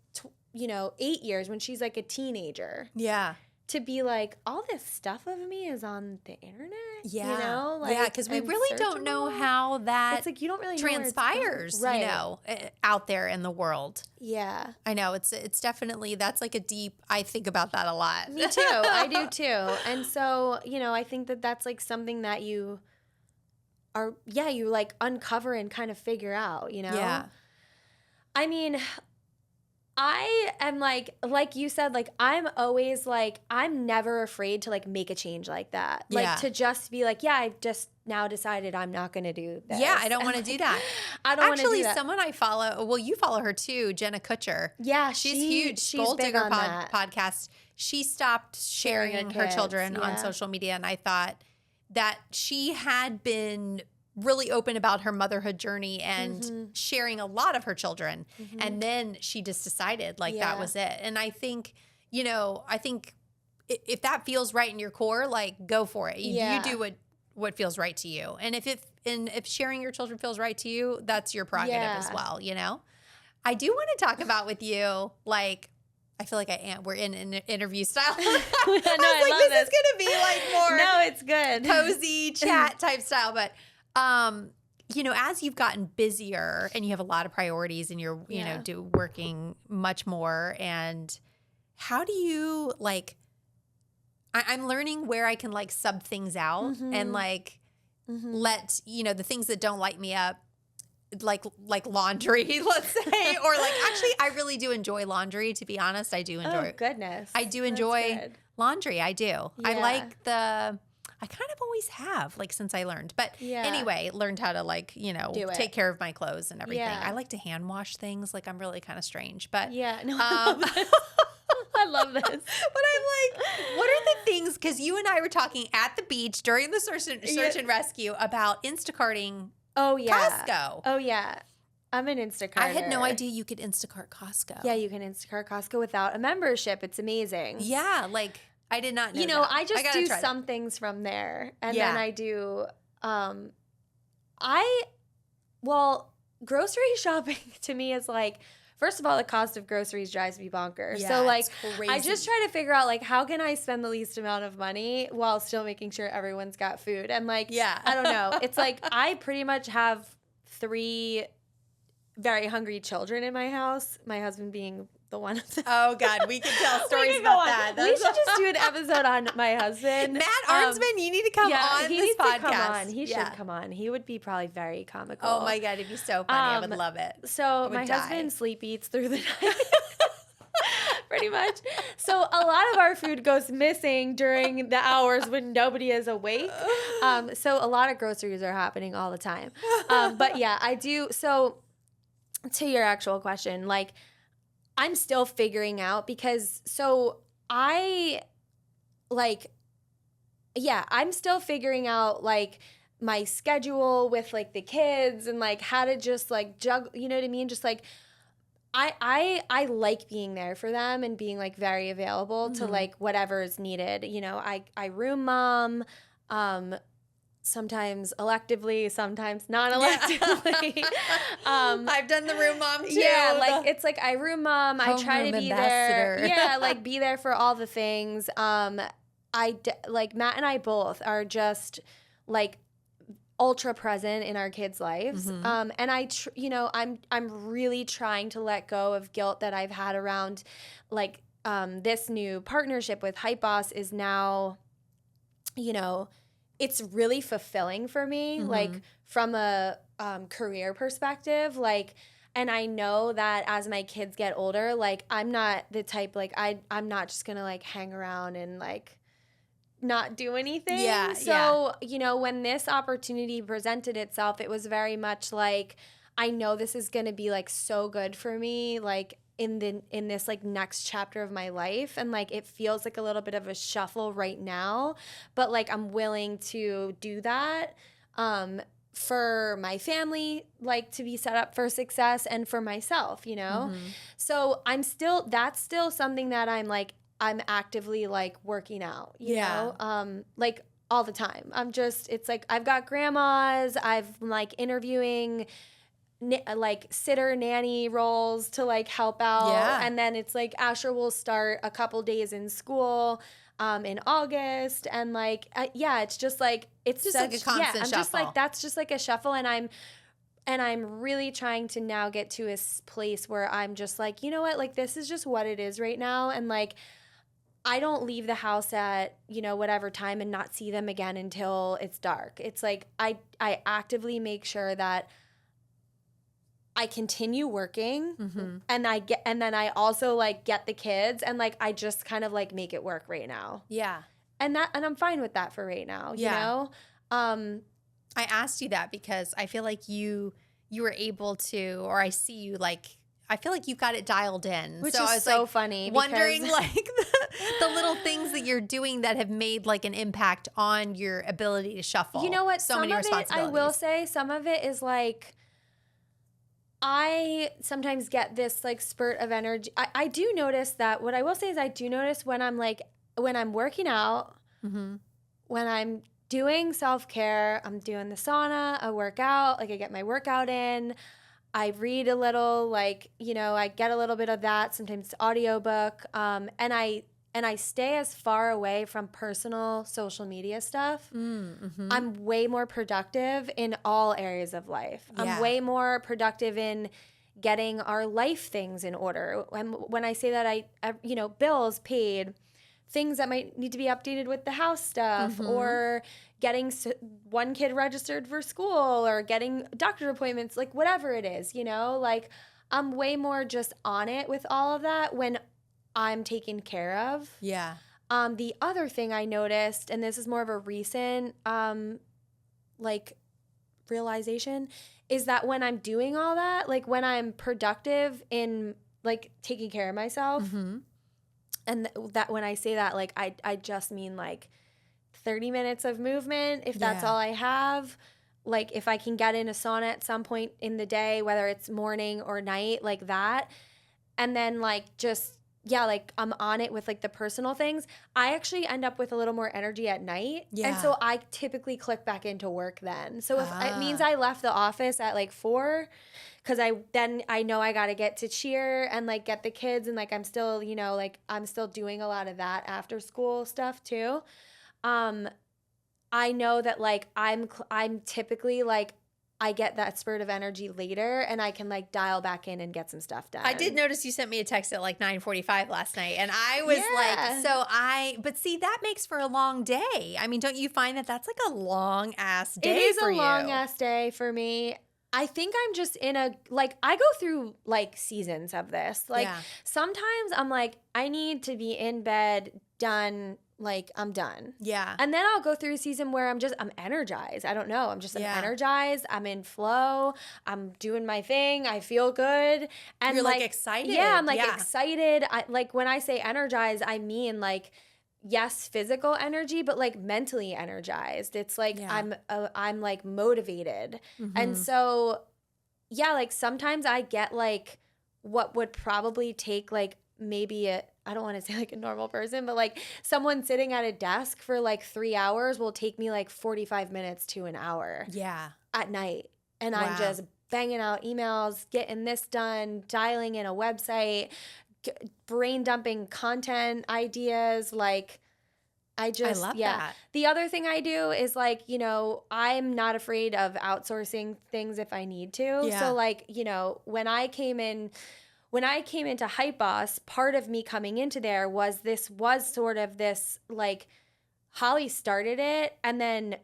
8 years when she's like a teenager. Yeah. To be like, all this stuff of me is on the internet. Yeah. You know? Like, because we really don't know how that it's like you don't really transpires, know you know, out there in the world. Yeah. I know. It's definitely, that's like a deep, I think about that a lot. Me too. I do too. And so, you know, I think that that's like something that you are, you like uncover and kind of figure out, you know? Yeah. I mean, I am like you said, like I'm always like, I'm never afraid to like make a change like that. Like to just be like, I've just now decided I'm not going to do this. Yeah, I don't want to do that. I don't want to do that. Actually, someone I follow, well, you follow her too, Jenna Kutcher. Yeah, she's huge. She's Gold big Digger on that. podcast. She stopped sharing her children on social media, and I thought that she had been really open about her motherhood journey and sharing a lot of her children. And then she just decided like that was it. And I think, you know, if that feels right in your core, like go for it. You do what feels right to you. And if sharing your children feels right to you, that's your prerogative as well, you know? I do want to talk about with you, like, I feel like we're in an interview style. I was like, this is going to be like more no, it's good. cozy chat type style. But you know, as you've gotten busier and you have a lot of priorities and you're, you know, working much more, and how do you like, I'm learning where I can like sub things out and like let, you know, the things that don't light me up, like laundry, let's say, or like, actually, I really do enjoy laundry, to be honest. I do enjoy Oh, goodness. I do enjoy laundry. I do. I like I kind of always have, like, since I learned. But anyway, learned how to, like, you know, take care of my clothes and everything. I like to hand wash things. Like, I'm really kind of strange. But I love this. But I'm like, what are the things? Because you and I were talking at the beach during the search and rescue about Instacarting Costco. Oh, yeah. I'm an Instacarter. I had no idea you could Instacart Costco. Yeah, you can Instacart Costco without a membership. It's amazing. Yeah, like... I did not know. You know, that. I just do some things from there. And then I do, grocery shopping to me is like, first of all, the cost of groceries drives me bonkers. Yeah, so like, crazy. I just try to figure out like, how can I spend the least amount of money while still making sure everyone's got food? And like, I don't know. It's like, I pretty much have 3 very hungry children in my house. My husband being the one of them. Oh God, we could tell stories about that. We should just do an episode on my husband. Matt Arensman, you need to come on this podcast. He should come on. He would be probably very comical. Oh my God, it'd be so funny. I would love it. So my husband sleep eats through the night. Pretty much. So a lot of our food goes missing during the hours when nobody is awake. So a lot of groceries are happening all the time. But yeah, I do. So to your actual question, like I'm still figuring out because I'm still figuring out like my schedule with like the kids and like how to just like juggle, you know what I mean? Just like I like being there for them and being like very available to like whatever is needed. You know, I room mom, sometimes electively, sometimes non-electively. I've done the room mom too. Yeah, like it's like I room mom. I try to Homeroom be ambassador. there. Yeah, like be there for all the things. Like Matt and I both are just like ultra present in our kids' lives. And I'm really trying to let go of guilt that I've had around like this new partnership with Hype Boss is now, you know, it's really fulfilling for me, like from a career perspective, like, and I know that as my kids get older, like I'm not the type, like I'm not just gonna like hang around and like not do anything. Yeah. So, you know, when this opportunity presented itself, it was very much like, I know this is going to be like so good for me, like in this like next chapter of my life. And like, it feels like a little bit of a shuffle right now, but like, I'm willing to do that, for my family, like to be set up for success and for myself, you know? So that's still something that I'm actively like working out, you know, like all the time. It's like, I've got grandmas, I've like interviewing like sitter nanny roles to like help out. Yeah. And then it's like Asher will start a couple days in school in August. And like, it's just like, it's just like a constant I'm just like, shuffle. that's just like a shuffle. And I'm really trying to now get to a place where I'm just like, you know what, like this is just what it is right now. And like, I don't leave the house at, you know, whatever time and not see them again until it's dark. It's like I actively make sure that I continue working and then I also like get the kids and like I just kind of like make it work right now. Yeah. And I'm fine with that for right now, you know? I asked you that because I feel like you were able to, or I see you like, I feel like you've got it dialed in. Which so is I was so like funny. Wondering like the little things that you're doing that have made like an impact on your ability to shuffle. You know what? So many responsibilities. I will say some of it is like, I sometimes get this like spurt of energy. I do notice that. What I will say is I do notice when I'm working out, when I'm doing self-care, I'm doing the sauna, I work out, like I get my workout in, I read a little, like, you know, I get a little bit of that, sometimes audiobook, and I stay as far away from personal social media stuff. I'm way more productive in all areas of life. Yeah. I'm way more productive in getting our life things in order. And when I say that, I you know, bills paid, things that might need to be updated with the house stuff, or getting one kid registered for school, or getting doctor appointments, like whatever it is, you know, like I'm way more just on it with all of that when I'm taken care of. Yeah. The other thing I noticed, and this is more of a recent like realization, is that when I'm doing all that, like when I'm productive in like taking care of myself, and that when I say that, like I just mean like 30 minutes of movement, if that's all I have. Like if I can get in a sauna at some point in the day, whether it's morning or night, like that. And then like just, like I'm on it with like the personal things. I actually end up with a little more energy at night. Yeah. And so I typically click back into work then. So if it means I left the office at like 4, because I know I got to get to cheer and like get the kids, and like I'm still, you know, like I'm still doing a lot of that after school stuff too. I know that like I'm typically like I get that spurt of energy later and I can like dial back in and get some stuff done. I did notice you sent me a text at like 9:45 last night, and I was like, but see, that makes for a long day. I mean, don't you find that that's like a long ass day for you? It is a long ass day for me. I think I'm just in a, like, I go through like seasons of this. Like sometimes I'm like, I need to be in bed, done, Like, I'm done. Yeah. And then I'll go through a season where I'm energized. I don't know. I'm energized. I'm in flow. I'm doing my thing. I feel good. And you're like excited. Yeah, I'm like excited. Like when I say energized, I mean like, yes, physical energy, but like mentally energized. It's like I'm like motivated. And so, yeah, like sometimes I get like what would probably take like maybe I don't want to say like a normal person, but like someone sitting at a desk for like 3 hours will take me like 45 minutes to an hour. Yeah. At night. And I'm just banging out emails, getting this done, dialing in a website, brain dumping content ideas. Like I love that. The other thing I do is like, you know, I'm not afraid of outsourcing things if I need to. Yeah. So like, you know, when I came into Hype Boss, part of me coming into there was sort of this like Holly started it, and then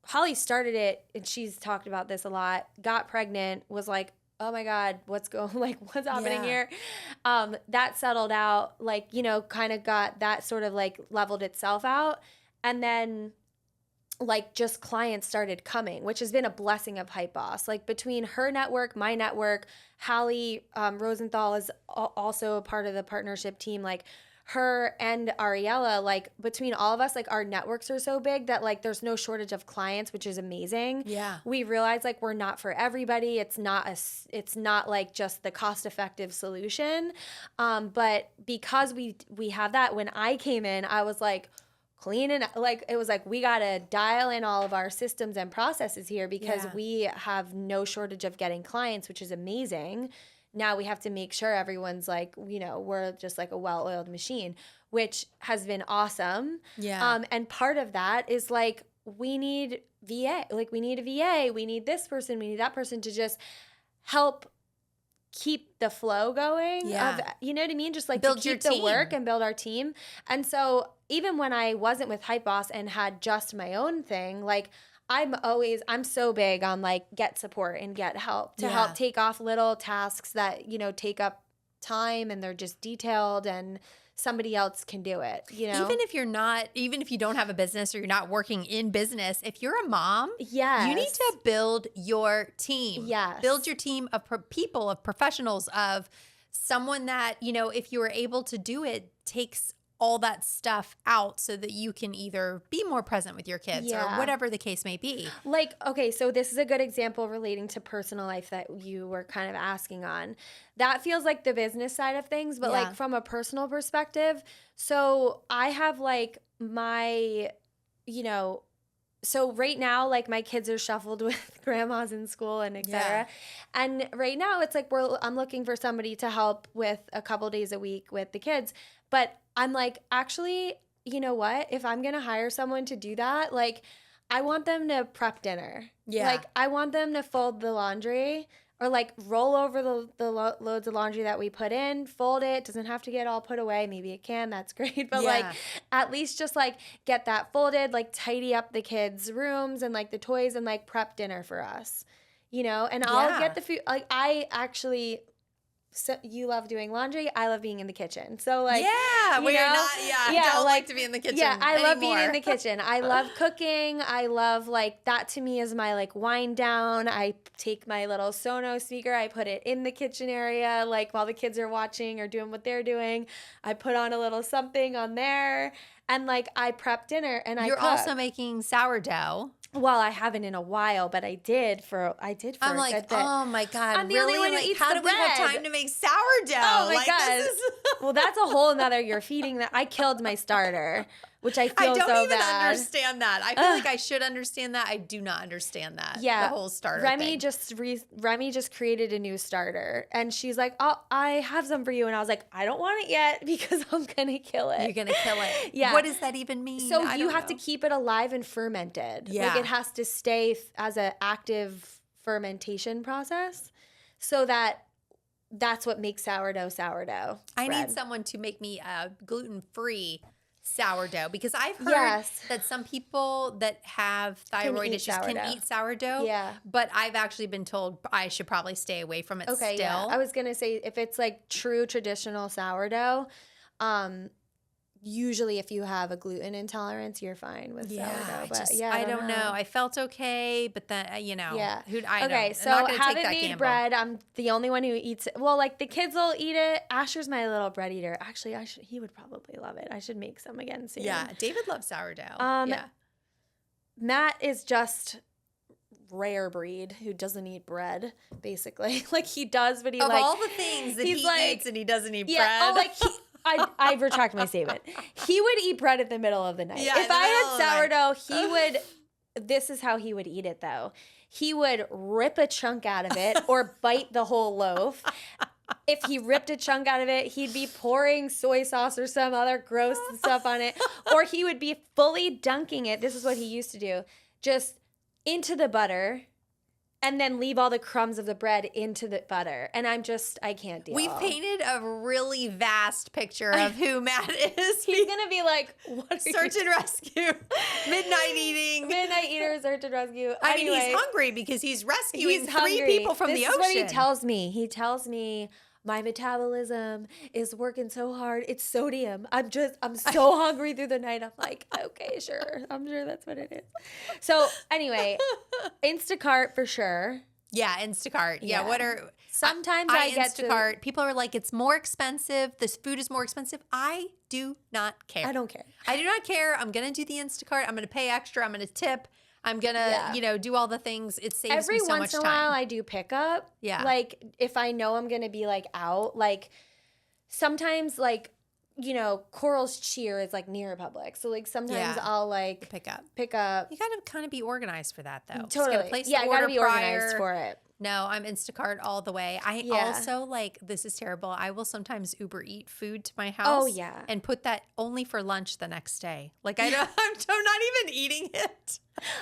Holly started it, and she's talked about this a lot, got pregnant, was like, oh my God, what's happening here? That settled out, like, you know, kind of got that sort of like leveled itself out. And then like just clients started coming, which has been a blessing of Hype Boss. Like between her network, my network, Hallie Rosenthal is also a part of the partnership team. Like her and Ariella, like between all of us, like our networks are so big that like there's no shortage of clients, which is amazing. Yeah. We realize like we're not for everybody. It's not like just the cost-effective solution. But because we have that, when I came in, I was like, cleaning, like it was like we gotta dial in all of our systems and processes here because we have no shortage of getting clients, which is amazing. Now we have to make sure everyone's like, you know, we're just like a well-oiled machine, which has been awesome. Yeah. And part of that is like we need VA, like we need a VA, we need this person, we need that person to just help keep the flow going. Yeah. You know what I mean? Just like build to keep the work and build our team. And so even when I wasn't with Hype Boss and had just my own thing, like I'm so big on like get support and get help to help take off little tasks that, you know, take up time and they're just detailed and somebody else can do it, you know? Even if you don't have a business or you're not working in business, if you're a mom, you need to build your team. Yes. Build your team of people, of professionals, of someone that, you know, if you are able to do it, takes all that stuff out so that you can either be more present with your kids or whatever the case may be. Like, okay, so this is a good example relating to personal life that you were kind of asking on. That feels like the business side of things, but like from a personal perspective, so I have like my, you know, so right now, like my kids are shuffled with grandmas in school and et cetera. Yeah. And right now it's like I'm looking for somebody to help with a couple days a week with the kids. But I'm like, actually, you know what? If I'm going to hire someone to do that, like I want them to prep dinner. Yeah. Like I want them to fold the laundry or like roll over the loads of laundry that we put in, fold it. Doesn't have to get all put away. Maybe it can. That's great. But like at least just like get that folded, like tidy up the kids' rooms and like the toys and like prep dinner for us, you know? And I'll get the food. Like I actually... So you love doing laundry. I love being in the kitchen. So like, I don't like to be in the kitchen. Yeah, I love being in the kitchen. I love cooking. I love like that to me is my like wind down. I take my little Sonos speaker. I put it in the kitchen area, like while the kids are watching or doing what they're doing. I put on a little something on there, and like I prep dinner and I cook. You're also making sourdough. Well, I haven't in a while, but I did for I'm a good like, bit. Oh my God. I'm the only one who eats the bread. How do we have time to make sourdough? Oh my God. Well, that's a whole nother, you're feeding that. I killed my starter, which I feel so bad. I don't even understand that. I feel like I should understand that. I do not understand that. Yeah. The whole starter Remy thing. Remy just created a new starter and she's like, oh, I have some for you. And I was like, I don't want it yet because I'm going to kill it. You're going to kill it. Yeah. What does that even mean? So you have to keep it alive and fermented. Yeah. Like it has to stay as an active fermentation process so that's what makes sourdough. I need someone to make me a gluten-free sourdough because I've heard that some people that have thyroid issues can eat sourdough. Yeah. But I've actually been told I should probably stay away from it still. Yeah. I was going to say if it's like true traditional sourdough, usually if you have a gluten intolerance, you're fine with sourdough. But I don't know. I felt okay, but then, Yeah. I'm so not gonna haven't take that made gamble. bread. I'm the only one who eats it. Well, like the kids will eat it. Asher's my little bread eater. Actually, he would probably love it. I should make some again soon. Yeah, David loves sourdough. Yeah. Matt is just rare breed who doesn't eat bread, basically. Like he does, but Of all the things that he eats and he doesn't eat bread. Oh, like I retract my statement. He would eat bread in the middle of the night. Yeah, if I had sourdough, he would. This is how he would eat it, though. He would rip a chunk out of it or bite the whole loaf. If he ripped a chunk out of it, he'd be pouring soy sauce or some other gross stuff on it. Or he would be fully dunking it. This is what he used to do. Just into the butter and then leave all the crumbs of the bread into the butter. And I can't deal. We've painted a really vast picture of who Matt is. He's going to be like, what are Search and rescue. Midnight eating. Midnight eater, search and rescue. I mean, he's hungry because he's rescuing 3 people from the ocean. This is what he tells me. He tells me, my metabolism is working so hard. It's sodium. I'm so hungry through the night. I'm like, okay, sure. I'm sure that's what it is. So anyway, Instacart for sure. Yeah, Instacart. Yeah. Sometimes I get Instacart. People are like, it's more expensive. This food is more expensive. I do not care. I don't care. I do not care. I'm going to do the Instacart. I'm going to pay extra. I'm going to tip. I'm going to, do all the things. It saves me so much time. Every once in a while I do pickup. Yeah. Like if I know I'm going to be like out, like sometimes like, Coral's Cheer is like near Publix. So like sometimes I'll like pick up. You got to kind of be organized for that though. Totally. Place I got to be prior. organized for it. No, I'm Instacart all the way. I also this is terrible. I will sometimes Uber Eat food to my house. Oh yeah. And put that only for lunch the next day. Like I'm not even eating it.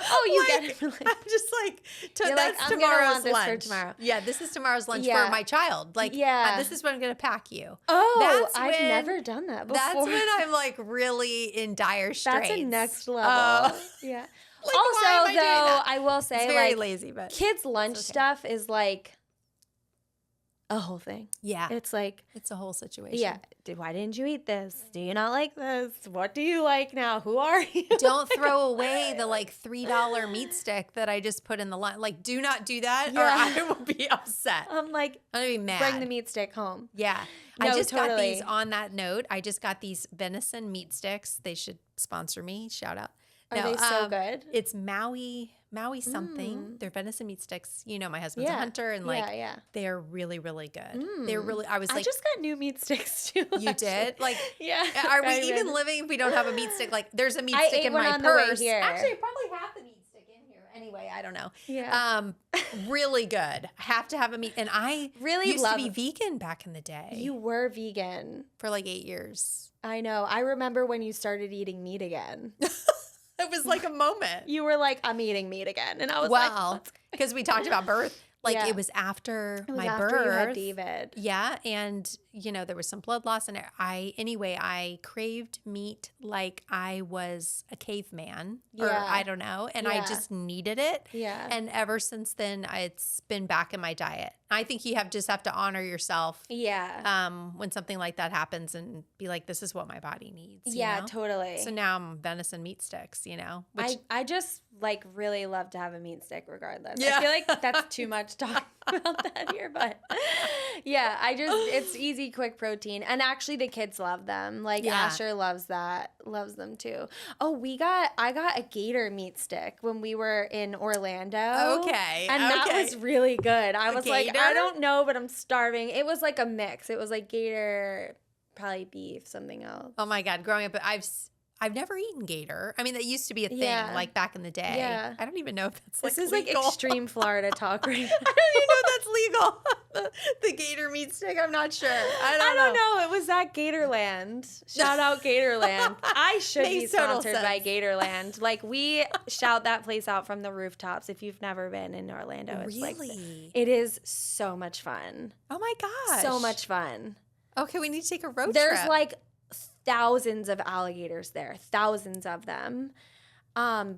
Oh, you get it. I'm just like, that's I'm tomorrow's this lunch. for tomorrow. Yeah, this is tomorrow's lunch for my child. Like, this is what I'm going to pack you. Oh, I've never done that before. That's when I'm like really in dire straits. That's a next level. Yeah. Like, also, though, I will say, it's very like, lazy, but kids' lunch stuff is like a whole thing. Yeah. It's like, it's a whole situation. Yeah. Why didn't you eat this? Do you not like this? What do you like now? Who are you? Don't throw away the like $3 meat stick that I just put in the lunch. Like, do not do that or I will be upset. I'm like, I'm going to be mad. Bring the meat stick home. Yeah. No, I just got totally. these on that note. I just got these venison meat sticks. They should sponsor me. Shout out. Are they so good? It's Maui something. They're venison meat sticks. My husband's a hunter and they're really, really good. They're really, I just got new meat sticks too. You did? Like, yeah. Are we even living if we don't have a meat stick? Like there's a meat stick in my purse. Actually, I probably have the meat stick in here. Anyway, I don't know. Yeah. Really good. I have to have a meat. And I really used to be vegan back in the day. You were vegan. For like 8 years. I know. I remember when you started eating meat again. It was like a moment. You were like, I'm eating meat again. And I was because we talked about birth. Like it was after my birth. You had David. Yeah. And, there was some blood loss. And I craved meat like I was a caveman. Or I don't know. And I just needed it. Yeah. And ever since then, it's been back in my diet. I think you just have to honor yourself. Yeah. When something like that happens and be like, this is what my body needs. Yeah, totally. So now I'm venison meat sticks, Which I just like really love to have a meat stick regardless. Yeah. I feel like that's too much talking about that here, but yeah, it's easy, quick protein. And actually the kids love them. Like Asher loves them too. Oh, I got a gator meat stick when we were in Orlando. Okay. And that was really good. I was like, gator? I don't know, but I'm starving. It was like a mix. It was like gator, probably beef, something else. Oh my God. Growing up, I've never eaten gator. I mean, that used to be a thing like back in the day. Yeah. I don't even know if that's This is legal. like extreme Florida talk right now. I don't even know if that's legal. The gator meat stick, I'm not sure. I don't know. It was at Gatorland. Shout out Gatorland. I should be sponsored by Gatorland. Like we shout that place out from the rooftops. If you've never been in Orlando, it's really? It is so much fun. Oh my gosh. So much fun. Okay, we need to take a road trip. There's like thousands of alligators there, thousands of them.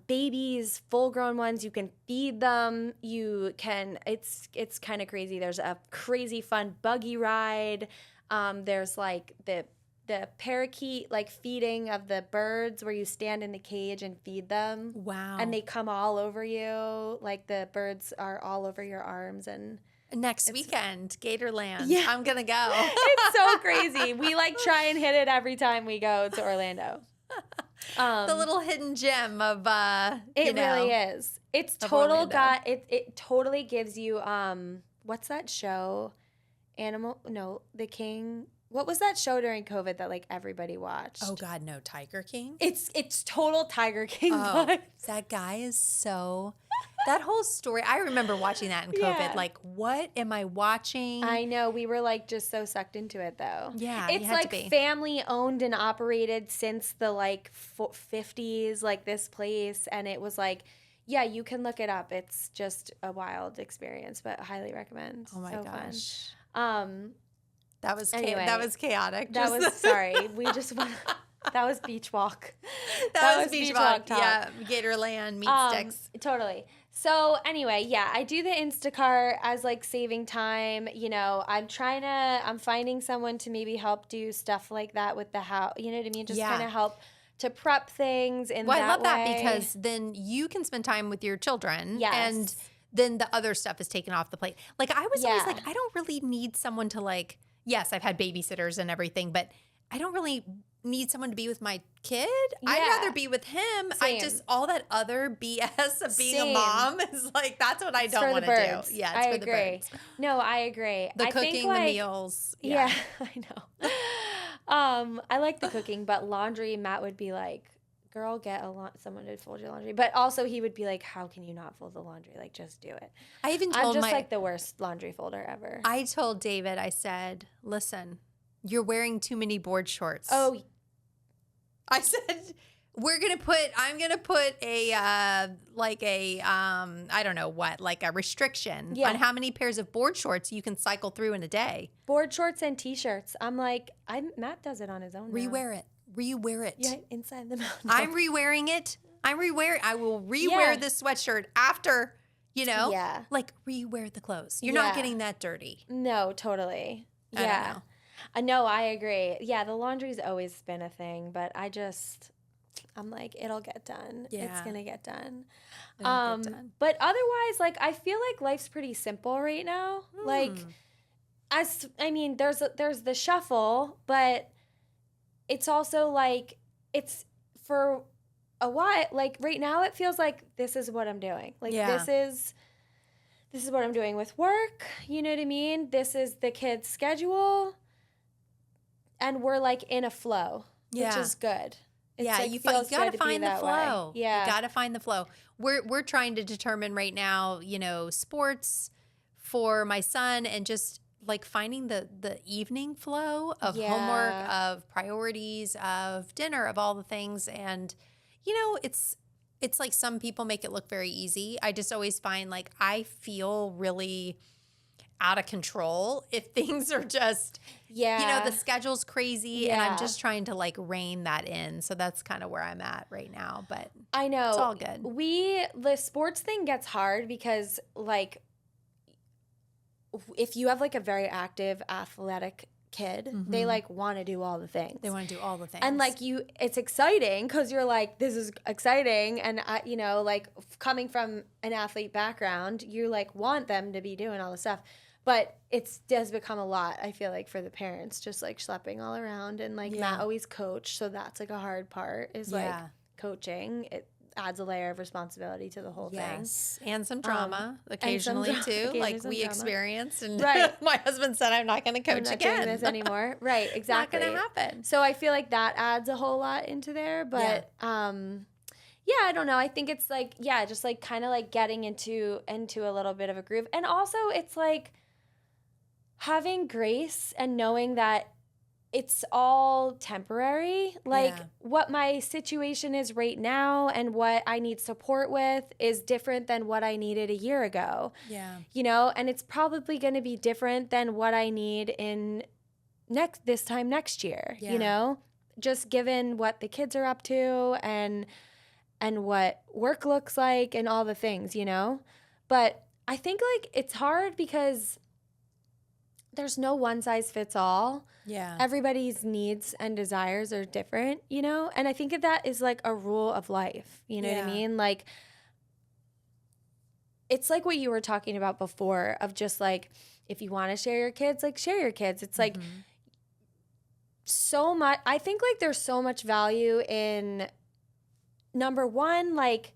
Babies, full-grown ones, you can feed them. It's kind of crazy. There's a crazy fun buggy ride. There's like the the parakeet like feeding of the birds where you stand in the cage and feed them. Wow. And they come all over you. Like the birds are all over your arms. And next weekend, Gatorland. Yeah. I'm going to go. it's so crazy. We like try and hit it every time we go to Orlando. The little hidden gem of, it really is. It's total Orlando. it totally gives you, what's that show? The King. What was that show during COVID that like everybody watched? Oh God, no, Tiger King. It's total Tiger King vibes. That guy is so. That whole story. I remember watching that in COVID. Yeah. Like, what am I watching? I know, we were like just so sucked into it though. Yeah, you it's had to like be. family owned and operated since the like 50s, like this place, and it was like, yeah, you can look it up. It's just a wild experience, but highly recommend. Oh my so gosh. Fun. That was Anyway, that was chaotic. That was sorry. We just went. That was beach walk. that was beach walk. talk. Yeah, Gatorland meat sticks. Totally. So anyway, yeah, I do the Instacart as like saving time. You know, I'm finding someone to maybe help do stuff like that with the house. You know what I mean? Just kind of help to prep things in Well, that I love that way. because then you can spend time with your children. Yes. And then the other stuff is taken off the plate. Like I was always Yeah. like, I don't really need someone to like, yes, I've had babysitters and everything, but I don't really need someone to be with my kid. I'd Yeah. rather be with him. Same. All that other BS of being Same. a mom is like, that's what I It's don't for want the to birds. do. Yeah, it's I for agree. the birds. No, I agree. The I cooking, think, the like, meals. Yeah, I know. I like the cooking, but laundry, Matt would be like, girl, get someone to fold your laundry. But also he would be like, how can you not fold the laundry? Like, just do it. I even I'm told just like the worst laundry folder ever. I told David, I said, listen, you're wearing too many board shorts. Oh, I said, I'm going to put a, I don't know what, like a restriction Yeah. on how many pairs of board shorts you can cycle through in a day. board shorts and t-shirts. I'm like, Matt does it on his own now. Rewear it. Yeah, inside the mouth. I'm rewearing it. I will rewear Yeah. this sweatshirt after, Yeah. like rewear the clothes. You're not Yeah. getting that dirty. No, totally. I don't Yeah. know. No, I agree. Yeah, the laundry's always been a thing, but I'm like, it'll get done. Yeah. It's gonna get done. It'll get done. But otherwise, like, I feel like life's pretty simple right now. Like, there's the shuffle, but it's also like it's for a while. Like right now, it feels like this is what I'm doing. Like Yeah. this is what I'm doing with work. You know what I mean? This is the kids' schedule, and we're like in a flow, which Yeah. is good. It's Yeah, like, you feels got good to be find the that way. flow. Yeah. You got to find the flow. We're trying to determine right now, sports for my son and just like finding the evening flow of Yeah. homework, of priorities, of dinner, of all the things. And it's like some people make it look very easy. I just always find like I feel really out of control if things are just the schedule's crazy and I'm Yeah. just trying to like rein that in. So that's kind of where I'm at right now, but I know. it's all good. The sports thing gets hard because like if you have like a very active athletic kid, they like want to do all the things. They want to do all the things. And like it's exciting because you're like, this is exciting. And like coming from an athlete background, you like want them to be doing all the stuff. But it does become a lot, I feel like, for the parents, just like schlepping all around. And like Matt always coached, so that's like a hard part is like coaching. It adds a layer of responsibility to the whole thing. Yes, and some drama occasionally too, occasionally like some we drama. experienced. And Right. my husband said, "I'm not going to coach I'm not again. doing this anymore." Right, exactly. Not going to happen. So I feel like that adds a whole lot into there. But I don't know. I think it's like, just like kind of like getting into a little bit of a groove. And also it's like having grace and knowing that it's all temporary. Like what my situation is right now and what I need support with is different than what I needed a year ago. Yeah. And it's probably going to be different than what I need this time next year, just given what the kids are up to and what work looks like and all the things, But I think like it's hard because there's no one size fits all. Yeah. Everybody's needs and desires are different, you know? And I think of that is like a rule of life. You know what I mean? Like, it's like what you were talking about before of just like, if you want to share your kids, like share your kids. It's like so much. I think like there's so much value in number one, like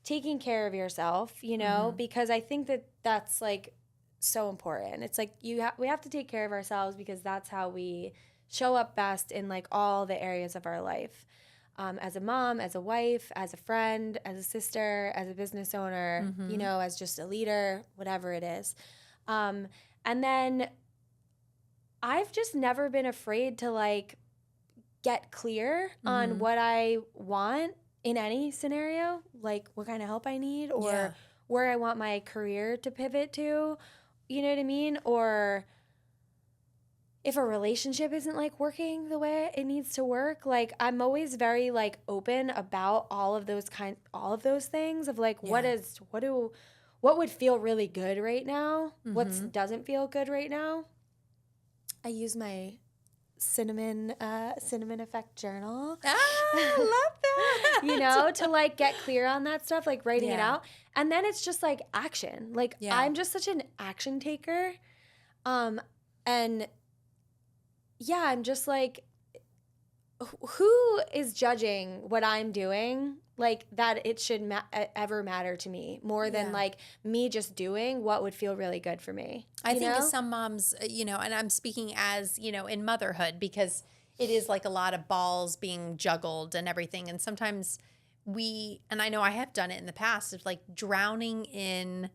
taking care of yourself, you know, because I think that that's like so important. It's like we have to take care of ourselves because that's how we show up best in like all the areas of our life. As a mom, as a wife, as a friend, as a sister, as a business owner, you know, as just a leader, whatever it is. And then I've just never been afraid to like get clear on what I want in any scenario, like what kind of help I need or where I want my career to pivot to, you know what I mean? Or if a relationship isn't like working the way it needs to work, like I'm always very like open about all of those things of like what would feel really good right now, what doesn't feel good right now. I use my cinnamon effect journal. I love that. You know, to like get clear on that stuff, like writing it out. And then it's just like action. Like I'm just such an action taker. And yeah, I'm just like, who is judging what I'm doing? Like that it should ever matter to me more than like me just doing what would feel really good for me. I think as some moms, you know, and I'm speaking as, you know, in motherhood because it is like a lot of balls being juggled and everything. And sometimes and I know I have done it in the past, of like drowning in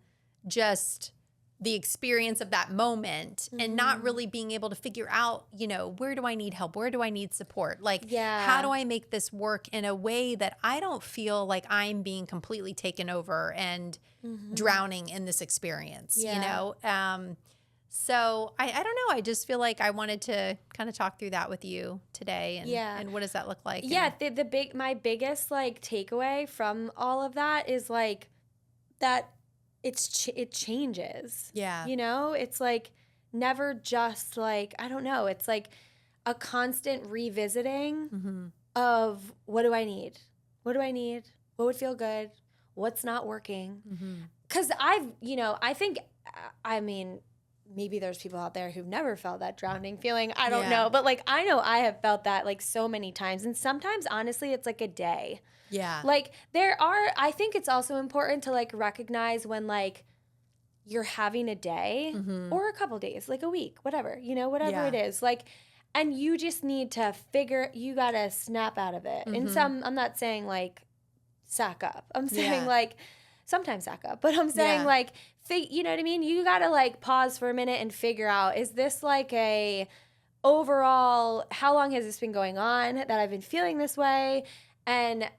just the experience of that moment and not really being able to figure out, you know, where do I need help? Where do I need support? Like, how do I make this work in a way that I don't feel like I'm being completely taken over and drowning in this experience, you know? So I don't know. I just feel like I wanted to kind of talk through that with you today. And what does that look like? Yeah. My biggest like takeaway from all of that is like that it changes. Yeah. You know, it's like never just like, I don't know. It's like a constant revisiting of what do I need? What do I need? What would feel good? What's not working? Because I think, I mean, maybe there's people out there who've never felt that drowning feeling. I don't know. But like, I know I have felt that like so many times. And sometimes, honestly, it's like a day. Yeah. Like I think it's also important to like recognize when like you're having a day or a couple days, like a week, whatever, you know, whatever it is. Like, and you just need to you got to snap out of it. And I'm not saying like sack up. I'm saying like sometimes sack up, but I'm saying like, you know what I mean? You got to like pause for a minute and figure out, is this like overall, how long has this been going on that I've been feeling this way? And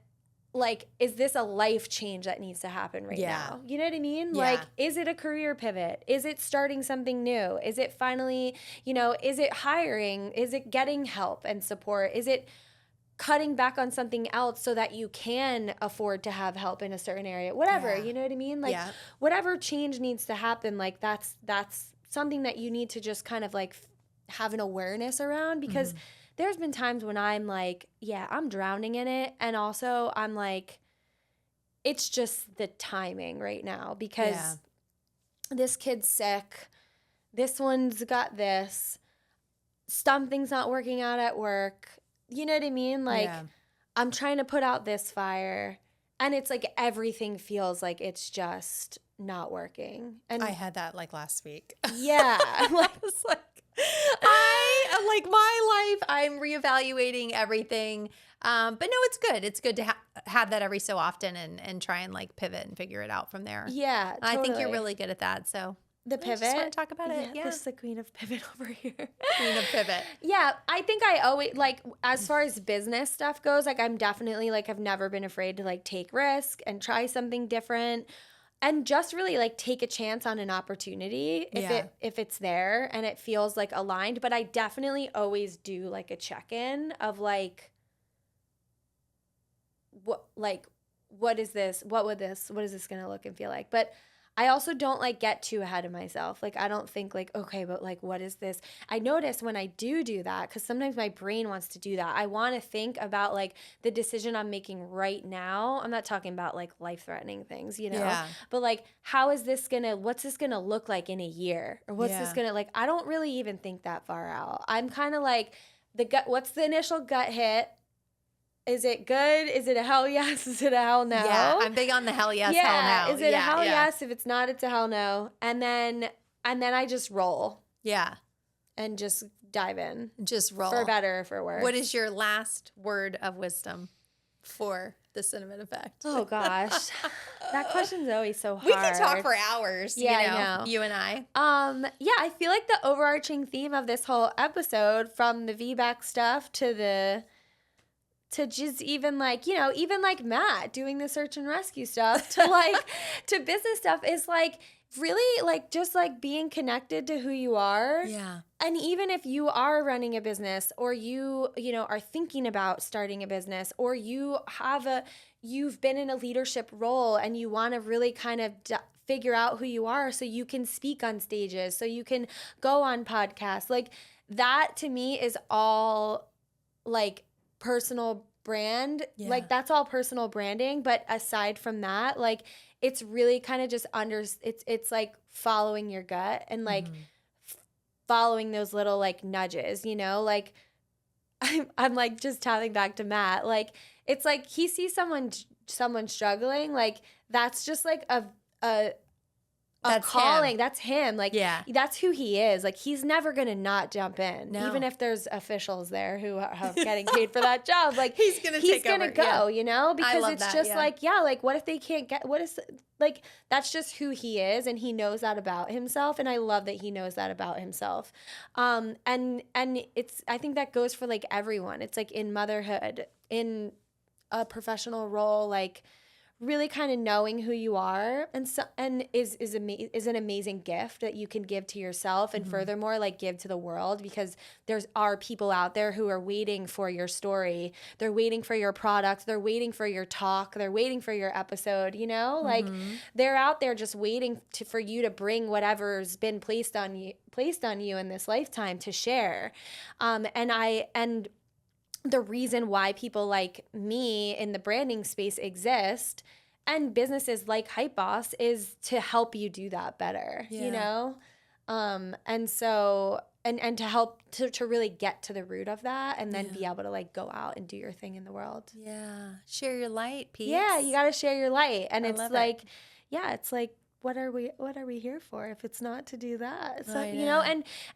like, is this a life change that needs to happen right now? You know what I mean? Yeah. Like, is it a career pivot? Is it starting something new? Is it finally, you know, is it hiring? Is it getting help and support? Is it cutting back on something else so that you can afford to have help in a certain area? Whatever, you know what I mean? Like, whatever change needs to happen, like that's something that you need to just kind of like have an awareness around, because there's been times when I'm like, I'm drowning in it. And also I'm like, it's just the timing right now because this kid's sick. This one's got this. Something's not working out at work. You know what I mean? Like, I'm trying to put out this fire. And it's like everything feels like it's just not working. And I had that like last week. Yeah. Like, it's like, I like my life. I'm reevaluating everything. But no, it's good. It's good to have that every so often and try and like pivot and figure it out from there. Yeah, totally. I think you're really good at that. So the pivot. I just want to talk about it. Yeah, this is the queen of pivot over here. Queen of pivot. Yeah, I think I always like, as far as business stuff goes, like I'm definitely like, I've never been afraid to like take risk and try something different. And just really like take a chance on an opportunity if it's there and it feels like aligned. But I definitely always do like a check-in of like, what is this? What is this going to look and feel like? But I also don't like get too ahead of myself. Like, I don't think like, okay, but like, what is this? I notice when I do that, because sometimes my brain wants to do that. I want to think about like the decision I'm making right now. I'm not talking about like life-threatening things, you know, but like, what's this gonna look like in a year? Or what's this gonna, like, I don't really even think that far out. I'm kind of like what's the initial gut hit? Is it good? Is it a hell yes? Is it a hell no? Yeah, I'm big on the hell yes, hell no. Is it a hell yes? If it's not, it's a hell no. And then I just roll. Yeah. And just dive in. Just roll. For better or for worse. What is your last word of wisdom for the cinnamon effect? Oh gosh. That question's always so hard. We can talk for hours, yeah, you know, I know. you and I. Yeah, I feel like the overarching theme of this whole episode, from the VBAC stuff to just even like, you know, even like Matt doing the search and rescue stuff to like to business stuff, is like really like just like being connected to who you are. Yeah. And even if you are running a business, or you know, are thinking about starting a business, or you've been in a leadership role and you want to really kind of figure out who you are so you can speak on stages, so you can go on podcasts, like that to me is all like personal brand. Like that's all personal branding. But aside from that, like it's really kind of just it's like following your gut and like following those little like nudges, you know, like I'm like just telling back to Matt, like it's like he sees someone struggling, like that's just like a that's calling. him. That's him. Like, that's who he is. Like, he's never going to not jump in. No. Even if there's officials there who are getting paid for that job. Like, he's going to go, you know? Because it's that, just like, like, what if they can't like, that's just who he is. And he knows that about himself. And I love that he knows that about himself. And I think that goes for like everyone. It's like in motherhood, in a professional role, like, really kind of knowing who you are is an amazing gift that you can give to yourself, and furthermore like give to the world, because are people out there who are waiting for your story. They're waiting for your product. They're waiting for your talk. They're waiting for your episode, you know? Like they're out there just waiting for you to bring whatever's been placed on you in this lifetime to share. And the reason why people like me in the branding space exist, and businesses like Hype Boss, is to help you do that better, you know? And so, and to help to really get to the root of that, and then be able to like go out and do your thing in the world. Yeah. Share your light, peeps. Yeah, you got to share your light. And it's like, it's like, what are we here for if it's not to do that? So, you know,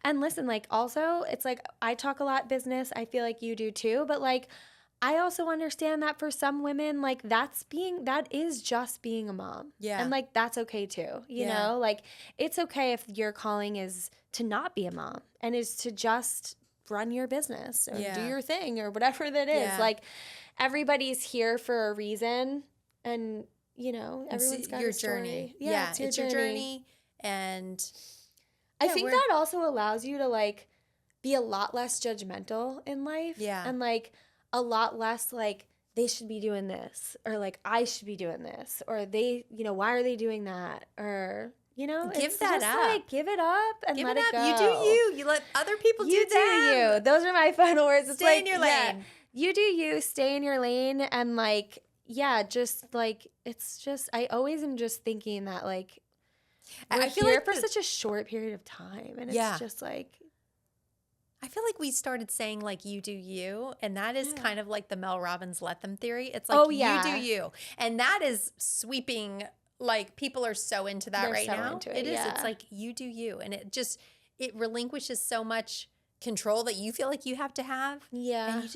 and listen, like also it's like I talk a lot business. I feel like you do too, but like I also understand that for some women, like that is just being a mom. Yeah. And like that's okay too. You know, like it's okay if your calling is to not be a mom and is to just run your business or do your thing or whatever that is. Like everybody's here for a reason, and you know, everyone's got a story. Journey. Yeah, it's your journey. And I think that also allows you to like be a lot less judgmental in life. Yeah. And like a lot less like they should be doing this, or like I should be doing this, or they, you know, why are they doing that? Or, you know, give that up. Like, give it up and let it go. You do you. You let other people do them. You. Those are my final words. It's stay in your lane. You do you. Stay in your lane, and like, just like it's just I always am just thinking that like I feel like for such a short period of time, and it's just like I feel like we started saying like you do you, and that is kind of like the Mel Robbins let them theory. It's like you do you, and that is sweeping. Like people are so into that right now. It is. It's like you do you, and it relinquishes so much control that you feel like you have to have. Yeah. And you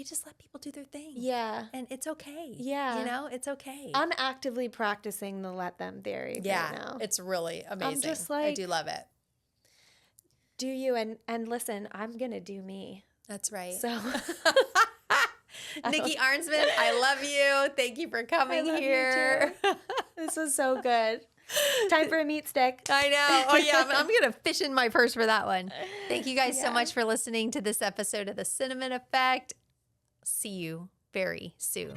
just let people do their thing. Yeah. And it's okay. Yeah. You know, it's okay. I'm actively practicing the let them theory right now. It's really amazing. I'm just like, I do love it. Do you and listen, I'm going to do me. That's right. So Nikki Arensman, I love you. Thank you for coming here. This was so good. Time for a meat stick. I know. Oh, yeah. I'm going to fish in my purse for that one. Thank you guys so much for listening to this episode of The Cinnamon Effect. See you very soon.